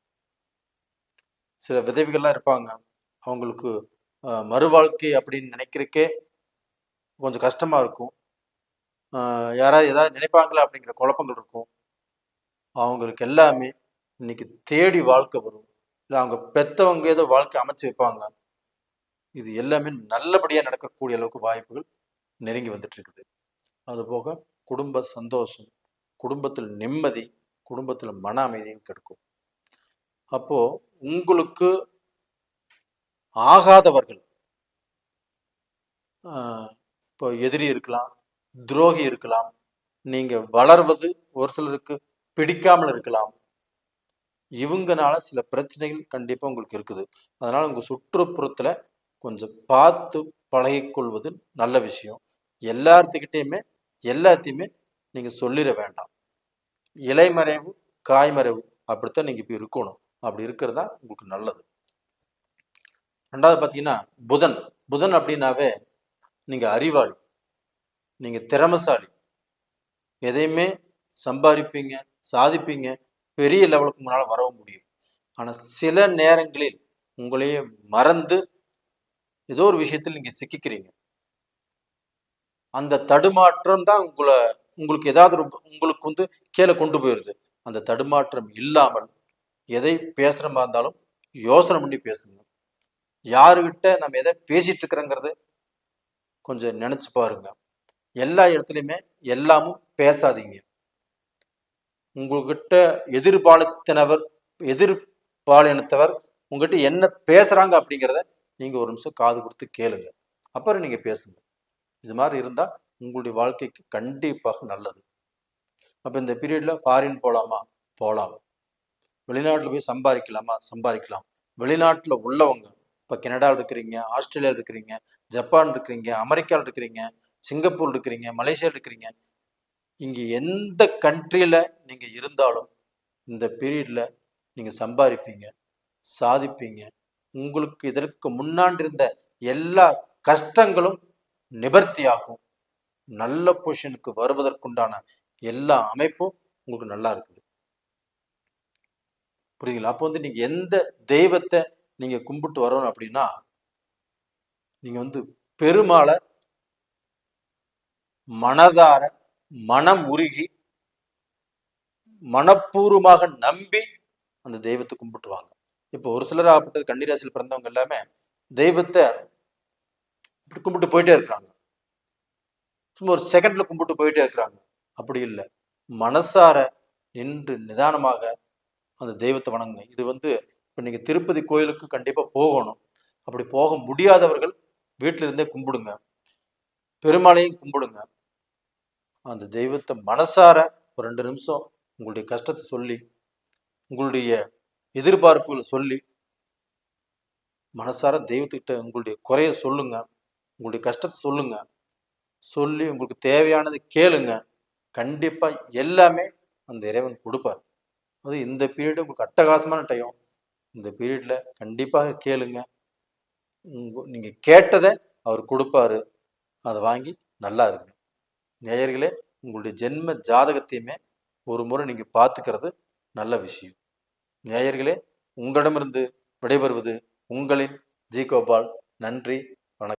சில விதவிகள்லாம் இருப்பாங்க, அவங்களுக்கு மறுவாழ்க்கை அப்படின்னு நினைக்கிறக்கே கொஞ்சம் கஷ்டமா இருக்கும். யாராவது ஏதாவது நினைப்பாங்களா அப்படிங்கிற குழப்பங்கள் இருக்கும். அவங்களுக்கு எல்லாமே இன்னைக்கு தேடி வாழ்க்கை வரும். இல்லை அவங்க பெத்தவங்க ஏதோ வாழ்க்கை அமைச்சு வைப்பாங்க. இது எல்லாமே நல்லபடியாக நடக்கக்கூடிய அளவுக்கு வாய்ப்புகள் நெருங்கி வந்துட்டு இருக்குது. அதுபோக குடும்ப சந்தோஷம், குடும்பத்தில் நிம்மதி, குடும்பத்தில் மன அமைதியும் கிடைக்கும். அப்போ உங்களுக்கு ஆகாதவர்கள், இப்போ எதிரி இருக்கலாம், துரோகி இருக்கலாம், நீங்க வளர்வது ஒரு சிலருக்கு பிடிக்காமல் இருக்கலாம். இவங்கனால சில பிரச்சனைகள் கண்டிப்பா உங்களுக்கு இருக்குது. அதனால உங்க சுற்றுப்புறத்துல கொஞ்சம் பார்த்து பழகிக்கொள்வது நல்ல விஷயம். எல்லாத்தையுமே நீங்க சொல்லிட வேண்டாம். இலைமறைவு காய்மறைவு அப்படித்தான் நீங்க இப்ப இருக்கணும். அப்படி இருக்கிறதா உங்களுக்கு நல்லது. ரெண்டாவது பார்த்தீங்கன்னா புதன். புதன் அப்படின்னாவே நீங்க அறிவாளி, நீங்க திறமசாலி, எதையுமே சம்பாதிப்பீங்க, சாதிப்பீங்க, பெரிய லெவலுக்கு முன்னால வரவும் முடியும். ஆனா சில நேரங்களில் உங்களையே மறந்து ஏதோ ஒரு விஷயத்தில் நீங்க சிக்கிக்கிறீங்க. அந்த தடுமாற்றம் தான் உங்களுக்கு ஏதாவது உங்களுக்கு வந்து கீழே கொண்டு போயிருது. அந்த தடுமாற்றம் இல்லாமல் எதை பேசுற மாதிரி இருந்தாலும் யோசனை பண்ணி பேசுங்க. யாருகிட்ட நம்ம எதை பேசிட்டு இருக்கிறோங்கிறது கொஞ்சம் நினைச்சு பாருங்க. எல்லா இடத்துலையுமே எல்லாமும் பேசாதீங்க. உங்ககிட்ட எதிர்பாலினத்தவர் உங்ககிட்ட என்ன பேசுறாங்க அப்படிங்கிறத நீங்க ஒரு நிமிஷம் காது கொடுத்து கேளுங்க. அப்புறம் நீங்க பேசுங்க. இது மாதிரி இருந்தா உங்களுடைய வாழ்க்கைக்கு கண்டிப்பாக நல்லது. அப்ப இந்த பீரியட்ல ஃபாரின் போலாமா? போலாம். வெளிநாட்டுல போய் சம்பாதிக்கலாமா? சம்பாதிக்கலாம். வெளிநாட்டுல உள்ளவங்க இப்ப கனடாவில் இருக்கிறீங்க, ஆஸ்திரேலியா இருக்கிறீங்க, ஜப்பான் இருக்கிறீங்க, அமெரிக்காவில் இருக்கிறீங்க, சிங்கப்பூர் இருக்கிறீங்க, மலேசியா இருக்கிறீங்க, இங்க எந்த கண்ட்ரியில நீங்க இருந்தாலும் இந்த பீரியட்ல நீங்க சம்பாதிப்பீங்க, சாதிப்பீங்க. உங்களுக்கு இதற்கு முன்னாடி இருந்த எல்லா கஷ்டங்களும் நிவர்த்தியாகும். நல்ல பொசிஷனுக்கு வருவதற்குண்டான எல்லா அமைப்பும் உங்களுக்கு நல்லா இருக்குது. புரியுங்களா? அப்போ வந்து நீங்க எந்த தெய்வத்தை நீங்க கும்பிட்டு வரணும் அப்படின்னா, நீங்க வந்து பெருமாளை மனதார மனம் உருகி மனப்பூர்வமாக நம்பி அந்த தெய்வத்தை கும்பிட்டுருவாங்க. இப்போ ஒரு சிலர் ஆகப்பட்டது கன்னிராசியில் பிறந்தவங்க எல்லாமே தெய்வத்தை கும்பிட்டு போயிட்டே இருக்கிறாங்க. சும்மா ஒரு செகண்ட்ல கும்பிட்டு போயிட்டே இருக்கிறாங்க. அப்படி இல்லை, மனசார நின்று நிதானமாக அந்த தெய்வத்தை வணங்குங்க. இது வந்து இப்போ நீங்க திருப்பதி கோயிலுக்கு கண்டிப்பா போகணும். அப்படி போக முடியாதவர்கள் வீட்டில இருந்தே கும்பிடுங்க, பெருமாளையும் கும்பிடுங்க. அந்த தெய்வத்தை மனசார ஒரு 2 நிமிஷம் உங்களுடைய கஷ்டத்தை சொல்லி, உங்களுடைய எதிர்பார்ப்புகளை சொல்லி, மனசார தெய்வத்துக்கிட்ட உங்களுடைய குறைய சொல்லுங்க, உங்களுடைய கஷ்டத்தை சொல்லுங்க. சொல்லி உங்களுக்கு தேவையானது கேளுங்க. கண்டிப்பா எல்லாமே அந்த இறைவன் கொடுப்பார். அது இந்த பீரியட் உங்களுக்கு அட்டகாசமான டைம். இந்த பீரியட்ல கண்டிப்பாக கேளுங்க. நீங்க கேட்டதை அவர் கொடுப்பாரு. அதை வாங்கி நல்லா இருங்க. நேயர்களே, உங்களுடைய ஜென்ம ஜாதகத்தையுமே ஒரு முறை நீங்க பார்த்துக்கிறது நல்ல விஷயம். நேயர்களே, உங்களிடமிருந்து விடைபெறுவது உங்களின் ஜி கோபால். நன்றி.